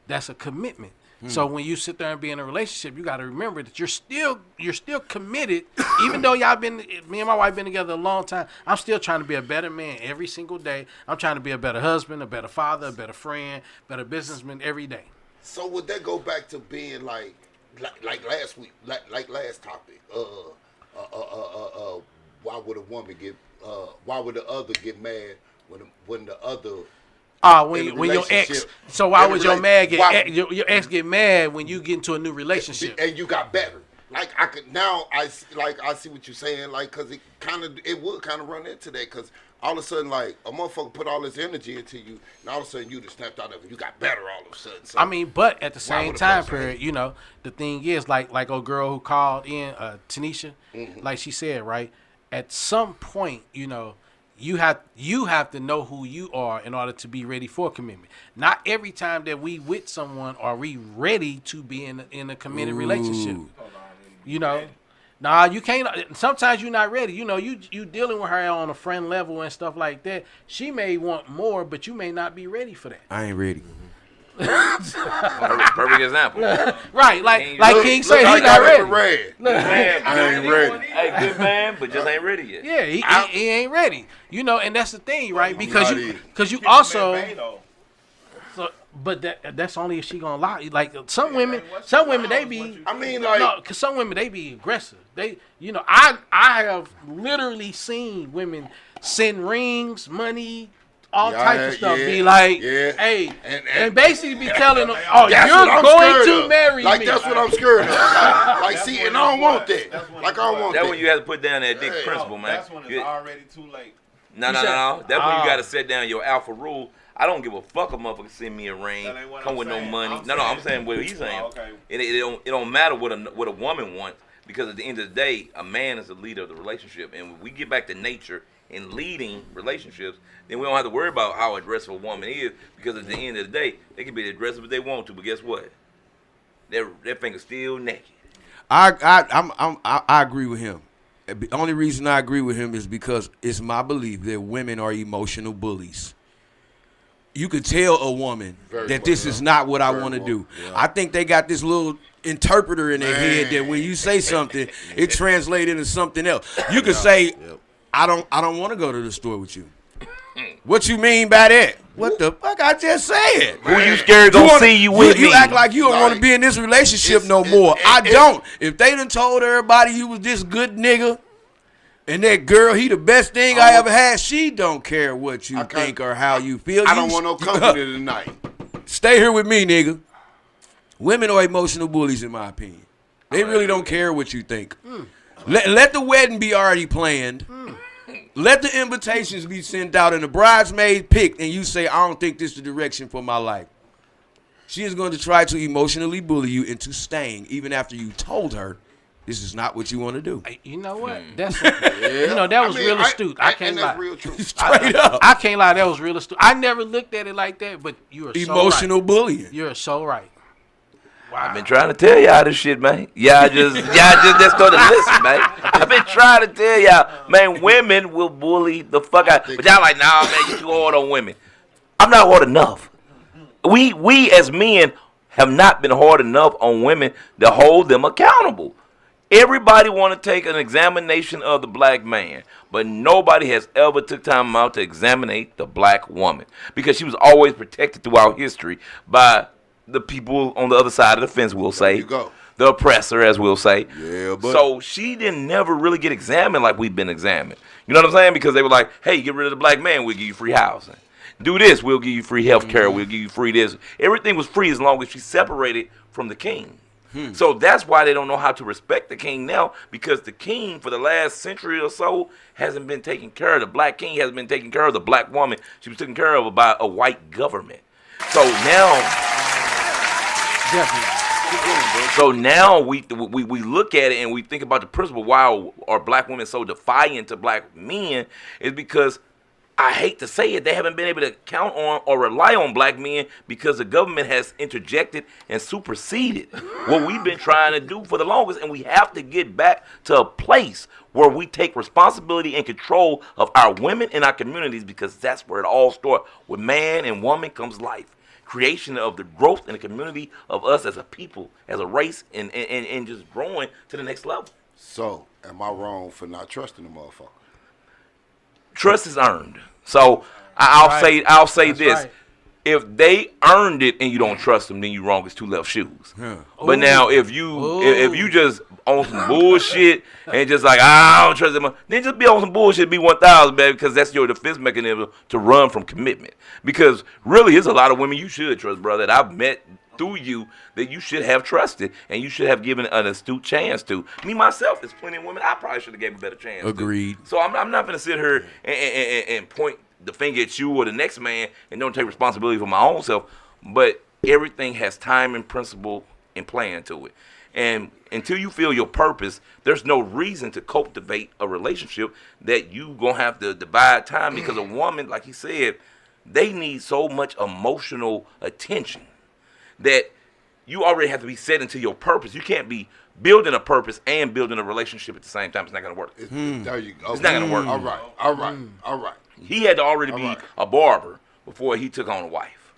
That's a commitment. So when you sit there and be in a relationship, you got to remember that you're still committed, even though me and my wife been together a long time. I'm still trying to be a better man every single day. I'm trying to be a better husband, a better father, a better friend, better businessman every day. So would that go back to being like last week, like last topic? Why would a woman get? Why would the other get mad when the other? When In a when your ex. relationship- So why in a would your rela- man get why- your ex get mad when you get into a new relationship? And you got better. Like I could now, I see what you're saying. Like, cause it would kind of run into that. Cause all of a sudden, like a motherfucker put all this energy into you, and all of a sudden you just snapped out of it. You got better all of a sudden. So, I mean, but at the Why same would a time person period, you know, the thing is, like a girl who called in, Tanisha, like she said, right? At some point, you know, you have to know who you are in order to be ready for commitment. Not every time that we with someone are we ready to be in a committed relationship. Ooh. You know, nah, you can't. Sometimes you're not ready. You know, you dealing with her on a friend level and stuff like that. She may want more, but you may not be ready for that. I ain't ready. Perfect example. Right, like Look- King look said, how he not ready. red. Man, I ain't ready. Hey, good man, but just ain't ready yet. Yeah, he ain't ready. You know, and that's the thing, right? Because not you either. because you Keep your also. man, though. So, but that's only if she gonna lie. Like some women, what's some the women they odds? be. What you I mean, no, like, because some women they be aggressive. They, you know, I have literally seen women send rings, money, all Yeah, types of stuff. yeah, Be like, yeah. hey, And- and basically be telling them, oh, that's you're what I'm going scared to of. marry like me. that's what I'm scared of. Like, see, when and I don't it's want what? that. That's when Like, it's I don't what? want That's that. when you have to put down that dick Hey. principle, man. That's when it's already too late. No. That's when you got to set down your alpha rule. I don't give a fuck a motherfucker send me a ring, That ain't what come I'm with saying. no money. I'm I'm saying- saying what he's saying. Oh, okay. It don't matter what a woman wants, because at the end of the day, a man is the leader of the relationship. And when we get back to nature and leading relationships, then we don't have to worry about how aggressive a woman is, because at the end of the day, they can be as aggressive as they want to, but guess what? Their finger's still naked. I agree with him. The only reason I agree with him is because it's my belief that women are emotional bullies. You could tell a woman Very that much this so. is not what I Very want to much, do. yeah. I think they got this little interpreter in their head that when you say something, it translates into something else. You could say, I don't want to go to the store with you. What you mean by that? What the fuck I just said? Who you scared gonna see you with me? You act like you don't want to be in this relationship no more. I don't. If they done told everybody you was this good nigga, and that girl, he the best thing I ever had, she don't care what you think or how you feel. I don't want no company tonight. Stay here with me, nigga. Women are emotional bullies, in my opinion. They really don't care what you think. Let the wedding be already planned. Let the invitations be sent out and the bridesmaid picked, and you say, I don't think this is the direction for my life. She is going to try to emotionally bully you into staying, even after you told her this is not what you want to do. You know what? That's that was real astute. I can't lie. That's real true. Straight up. I can't lie. That was real astute. I never looked at it like that, but you are emotional bullying. You're so right. Wow. I've been trying to tell y'all this shit, man. Y'all just go to listen, man. I've been trying to tell y'all, man, women will bully the fuck out. But y'all like, nah, man, you too hard on women. I'm not hard enough. We as men have not been hard enough on women to hold them accountable. Everybody want to take an examination of the black man, but nobody has ever took time out to examine the black woman because she was always protected throughout history by the people on the other side of the fence, we'll say. You go. The oppressor, as we'll say. Yeah, but so she didn't never really get examined like we've been examined. You know what I'm saying? Because they were like, hey, get rid of the black man, we'll give you free housing. Do this, we'll give you free health care, we'll give you free this. Everything was free as long as she separated from the king. So that's why they don't know how to respect the king now, because the king for the last century or so hasn't been taking care of the black king, hasn't been taking care of the black woman. She was taken care of by a white government. So now... Definitely. So now we look at it and we think about the principle why are black women so defiant to black men is because I hate to say it, they haven't been able to count on or rely on black men because the government has interjected and superseded what we've been trying to do for the longest, and we have to get back to a place where we take responsibility and control of our women and our communities, because that's where it all starts. With man and woman comes life. Creation of the growth in the community of us as a people, as a race, and just growing to the next level. So, am I wrong for not trusting the motherfucker? Trust is earned. So I'll say That's this. right. If they earned it and you don't trust them, then you wrong. It's two left shoes. But now if you just on some bullshit and just like, I don't trust them, then just be on some bullshit, be 1,000, baby, because that's your defense mechanism to run from commitment. Because really, there's a lot of women you should trust, brother, that I've met through you that you should have trusted and you should have given an astute chance to. Me, myself, there's plenty of women I probably should have gave a better chance Agreed. to. So I'm not going to sit here and point the finger at you or the next man and don't take responsibility for my own self. But everything has time and principle and plan to it. And until you feel your purpose, there's no reason to cultivate a relationship that you going to have to divide time, because a woman, like he said, they need so much emotional attention that you already have to be set into your purpose. You can't be building a purpose and building a relationship at the same time. It's not going to work. There you go. It's not going to work. All right. He had to already be a barber before he took on a wife.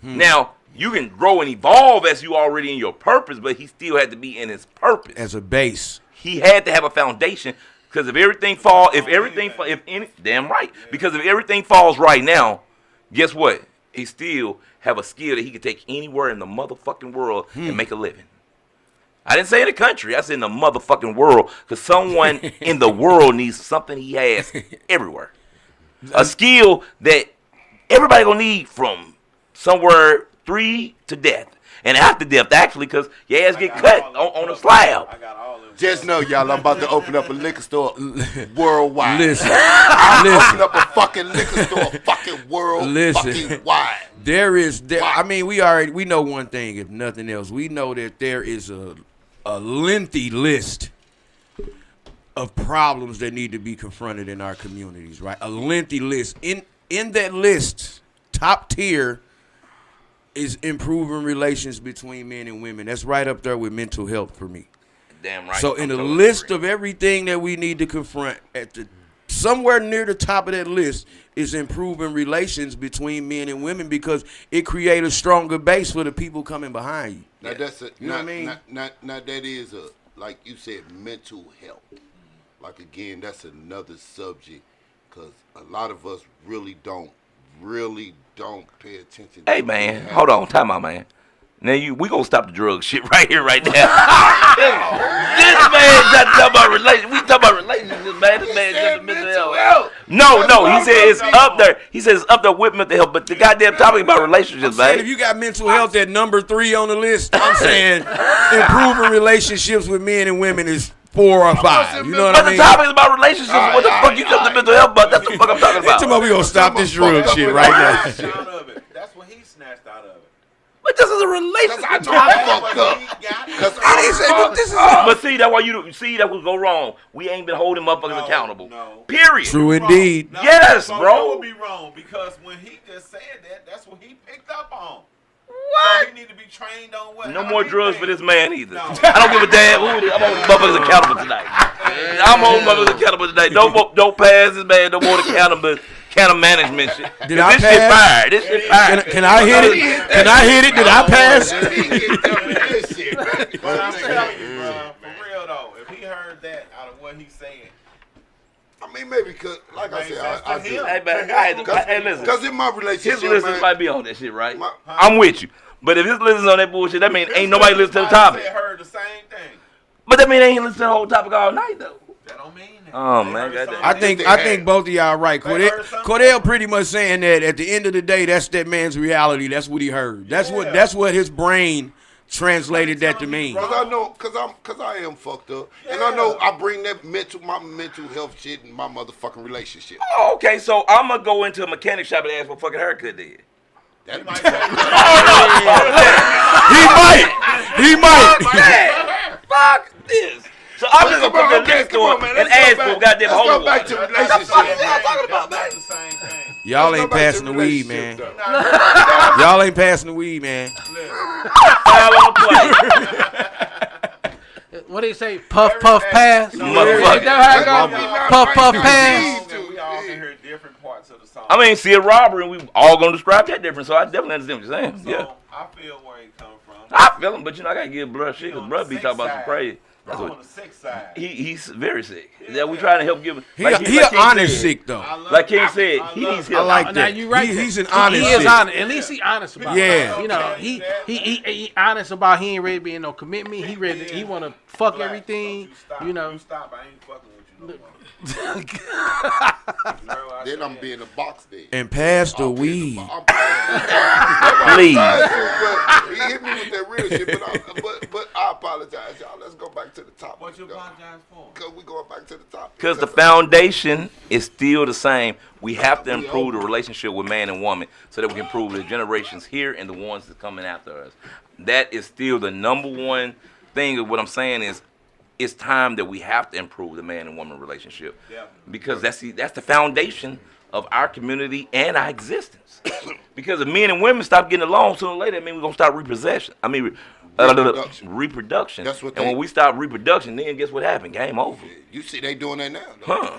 Now, you can grow and evolve as you already in your purpose, but he still had to be in his purpose. As a base. He had to have a foundation, because if everything falls, because if everything falls right now, guess what? He still have a skill that he could take anywhere in the motherfucking world and make a living. I didn't say in the country. I said in the motherfucking world, because someone in the world needs something he has everywhere. A skill that everybody gonna need from somewhere 3 to death. And after death, actually, because your ass get cut on a slab. I got all of them. Just know, y'all, I'm about to open up a liquor store worldwide. Listen. I'm opening up a fucking liquor store fucking world fucking wide. I mean, we know one thing, if nothing else. We know that there is a lengthy list of problems that need to be confronted in our communities, right? A lengthy list. In that list, top tier is improving relations between men and women. That's right up there with mental health for me. Damn right. So in the list of everything that we need to confront, somewhere near the top of that list is improving relations between men and women, because it creates a stronger base for the people coming behind you. Now that's You know what I mean? Now that is like you said, mental health. like again, that's another subject because a lot of us really don't pay attention. Hey to man, what hold on, time out, man. Now we gonna stop the drug shit right here, right now. this man just talking about relationships. We talking about relationships, man. This man just a mental health. No, he said it's up there. He says it's up there with mental health, but the goddamn topic about relationships, Saying man. if you got mental health at number 3 on the list, I'm saying improving relationships with men and women is 4 or 5. You know what But I the mean? topic is about relationships. What the fuck you jump to mental health about? That's what the fuck I'm talking about. Tomorrow we gonna stop this drug shit right now. Out of it. That's what he snatched out of it. But this is a relationship. I told you fucked up. I didn't say, but this is But see, that's why that would go wrong. We ain't been holding motherfuckers accountable. No. Period. true indeed. No, Yes, so bro. That would be wrong because when he just said that, that's what he picked up on. What? So he need to be trained on what? No how more he drugs for thinks. this man either. No. I don't give a damn who it is. I'm holding motherfuckers accountable tonight. I'm holding motherfuckers accountable tonight. Don't pass this man. No more counter management shit. Did 'Cause I this shit pass? fired. This shit fired. Can I hit it? Can I hit it? Did I pass? But I'm telling you, bro, for real though, if he heard that out of what he's saying, I mean, maybe because, like I said, I do. Hey man, hey listen. Because in my His relationship, listeners man, might be on that shit, right? My- I'm with you. But if his listeners on that bullshit, that means ain't nobody listening to the topic. They heard the same thing. But that means they ain't listening to the whole topic all night though. That don't mean that. Oh, They man, heard goddamn. something. I think both of y'all right. They heard something. Cordell pretty much saying that at the end of the day, that's that man's reality. That's what he heard. That's what his brain translated that to mean. Cause I know, cause I am fucked up, and I know I bring that my mental health shit in my motherfucking relationship. Oh, okay, so I'm gonna go into a mechanic shop and ask for a fucking haircut then. That Might He might. Man, fuck this. So I'm just gonna go to the liquor store and ask for a goddamn Let's holy go back water. to What the fuck is relationship. y'all talking about, man? That's the same thing. Y'all Let's ain't go back passing to the weed, man. relationship, though. Y'all ain't passing the weed, man. Foul on the plate. What do you say? Puff, puff, pass. Motherfucker. Is that how it go? Puff, puff, pass. We all can hear different parts of the song. I mean, see a robbery, and we all gonna describe that different. So I definitely understand what you're saying. so Yeah, I feel where he come from. I feel him, but you know I gotta give bruh shit He because on bruh the be sick talking about some side. crazy. That's Bro, what on the sick side. he's very sick. Yeah, we trying to help give him. He like an King honest said. sick though. I love Like King it. said, I he love needs it. help. I like Now that. you right. He's an He honest is sick. honest. At least he honest about Yeah. it. You know, he honest about he ain't ready to be in no commitment. He ready. He want to fuck Black, everything. don't stop. You know. You stop. I ain't fucking with you no more. Then I'm being a box there. And pass the weed. Please. He hit me with that real shit, but I apologize, y'all. Let's go back to the topic. What you though. apologize for? Cause we going back to the topic. Because the foundation is still the same. We have to improve the relationship with man and woman so that we can improve the generations here and the ones that's coming after us. That is still the number one thing of what I'm saying is it's time that we have to improve the man and woman relationship. Yeah. Because that's the foundation of our community and our existence. Because if men and women stop getting along sooner or later, I mean we're gonna start reproduction. Reproduction. That's what and they- when we stop reproduction, then guess what happened? Game over. You see, they doing that now. Though. Huh.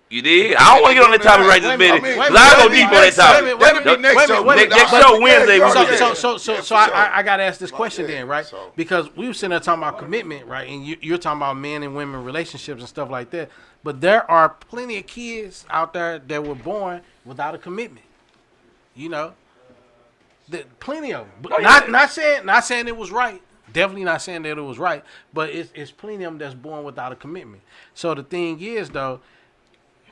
You did? I don't want to get on that topic right this minute. Wait a Cause minute, I'll go wait a deep on minute, that topic. that'll be next show. Next show Wednesday. we do that. So I got to ask this question then, right? Because we were sitting there talking about commitment, right? And you're talking about men and women relationships and stuff like that. But there are plenty of kids out there that were born without a commitment. You know, plenty of them. But Oh, yeah. not saying it was right. Definitely not saying that it was right. But it's plenty of them that's born without a commitment. So the thing is, though,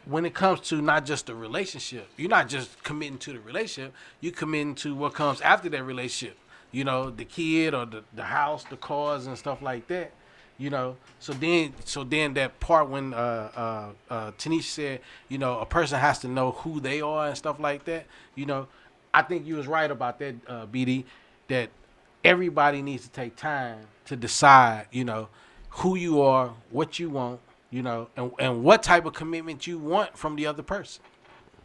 when it comes to not just the relationship, you're not just committing to the relationship, you're committing to what comes after that relationship. You know, the kid or the house, the cars and stuff like that. You know, so then that part when Tanisha said, you know, a person has to know who they are and stuff like that. You know, I think you was right about that, BD, that everybody needs to take time to decide, you know, who you are, what you want, you know, and what type of commitment you want from the other person.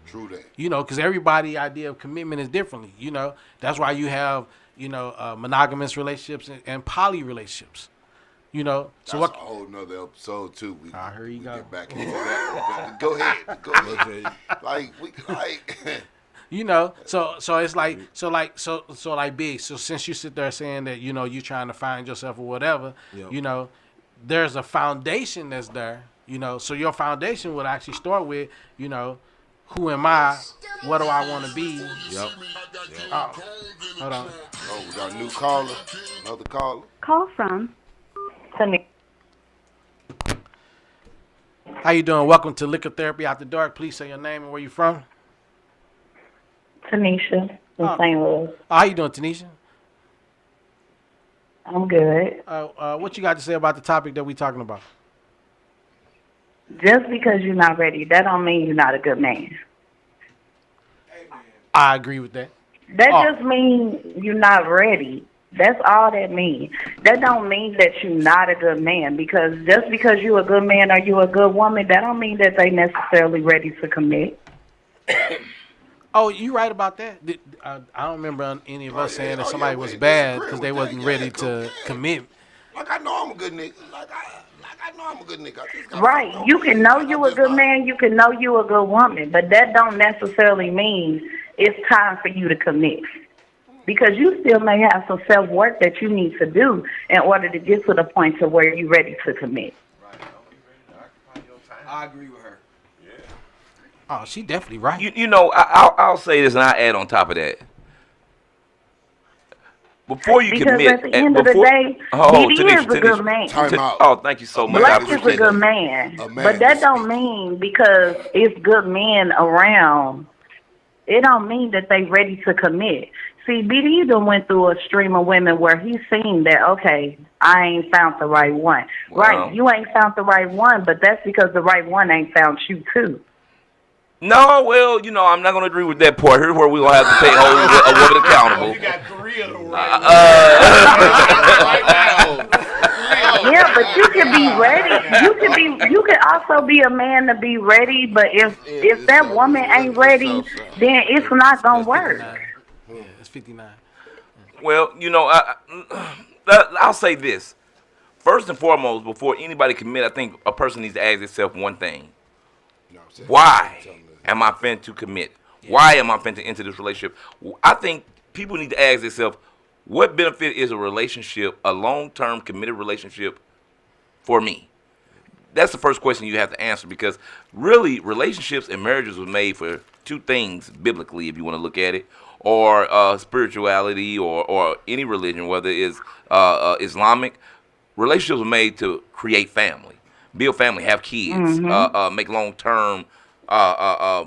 True that. You know, because everybody's idea of commitment is differently. You know, that's why you have, you know, monogamous relationships and poly relationships. You know, so That's what? a whole nother episode too. Here you go. Get back into that. Go ahead. Like You know, so it's like like big. So since you sit there saying that, you know, you trying to find yourself or whatever, you know, there's a foundation that's there, you know. So your foundation would actually start with, you know, who am I? What do I want to be? Yep. Oh, hold on. Oh, we got a new caller. Another caller. Call from Tanisha. How you doing? Welcome to Liquor Therapy After Dark. Please say your name and where you from. Tanisha from St. Louis. How you doing, Tanisha? I'm good. What you got to say about the topic that we talking about? Just because you're not ready, that don't mean you're not a good man. I agree with that. That just means you're not ready. That's all that means. That don't mean that you're not a good man, because just because you're a good man or you're a good woman, that don't mean that they necessarily ready to commit. Oh, you right about that. I don't remember any of us saying that somebody was bad because they wasn't ready to commit. Like, I know I'm a good nigga. Like I know I'm a good nigga. I just gotta Right. know. You can know you a good man, you can know you a good woman, but that don't necessarily mean it's time for you to commit. Because you still may have some self-work that you need to do in order to get to the point to where you're ready to commit. I agree with her. Oh, she definitely right. You know, I'll say this and I'll add on top of that. Before you Because commit, at the end of the day, BD is a good man. Time out. Oh, thank you so much. I Blake is a appreciate good that. man. A man But that is- don't mean because it's good men around, it don't mean that they ready to commit. See, BD done went through a stream of women where he's seen that, okay, I ain't found the right one. Wow. Right, you ain't found the right one, but that's because the right one ain't found you too. No, well, you know, I'm not going to agree with that part. Here's where we're going to have to take a woman accountable. You got 3 of them Yeah, but you can be ready. You can also be a man to be ready, but if that woman ain't ready, then it's not gonna work. Yeah, it's 59. Well, you know, I'll say this. First and foremost, before anybody commit, I think a person needs to ask themselves one thing. Why am I finna to commit? Why am I finna to enter this relationship? I think people need to ask themselves, what benefit is a relationship, a long-term committed relationship for me? That's the first question you have to answer, because really relationships and marriages were made for two things biblically, if you want to look at it, or spirituality or any religion, whether it's Islamic. Relationships were made to create family, build family, have kids, make long-term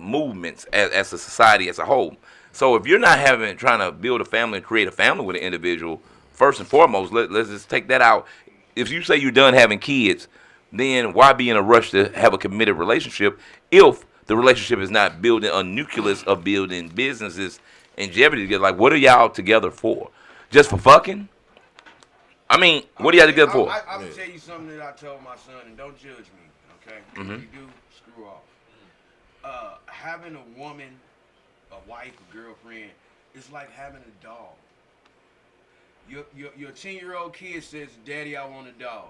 movements as a society as a whole. So if you're not trying to build a family and create a family with an individual, first and foremost, let's just take that out. If you say you're done having kids, then why be in a rush to have a committed relationship if the relationship is not building a nucleus of building businesses and jeopardy together? Like, what are y'all together for? Just for fucking? I mean, what are y'all together for? I'm going to tell you something that I told my son, and don't judge me, okay? If you do, screw off. Having a woman, a wife, a girlfriend, it's like having a dog. Your 10-year-old kid says, Daddy, I want a dog.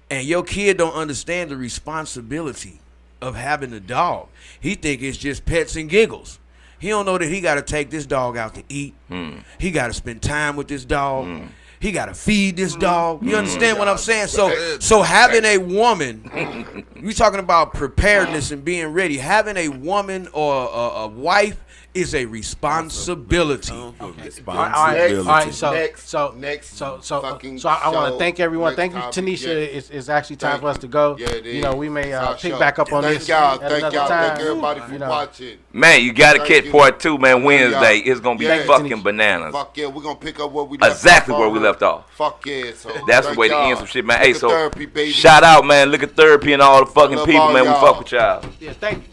And your kid don't understand the responsibility of having a dog. He think it's just pets and giggles. He don't know that he got to take this dog out to eat. He got to spend time with this dog. He got to feed this dog. You understand what I'm saying? So having a woman, we talking about preparedness and being ready. Having a woman or a wife is a responsibility. All right. So I want to thank everyone. Thank you, Tanisha. It's actually time for us to go. Yeah, it is. You know, we may It's our pick show. back up on Thank this y'all. at Thank another y'all. time. Thank everybody for You know. watching. Man, you got to Thank catch you. part 2, man. Wednesday. y'all. It's going to be Yeah. fucking bananas. Fuck yeah, we're gonna pick up where we left Exactly off where we on. left off. Fuck yeah, so That's the thank way to y'all. end some shit, man. Hey, Liquor so therapy, baby. shout out, man. Look at therapy and all the fucking love people, all man. We y'all. fuck with y'all. Yeah, thank you.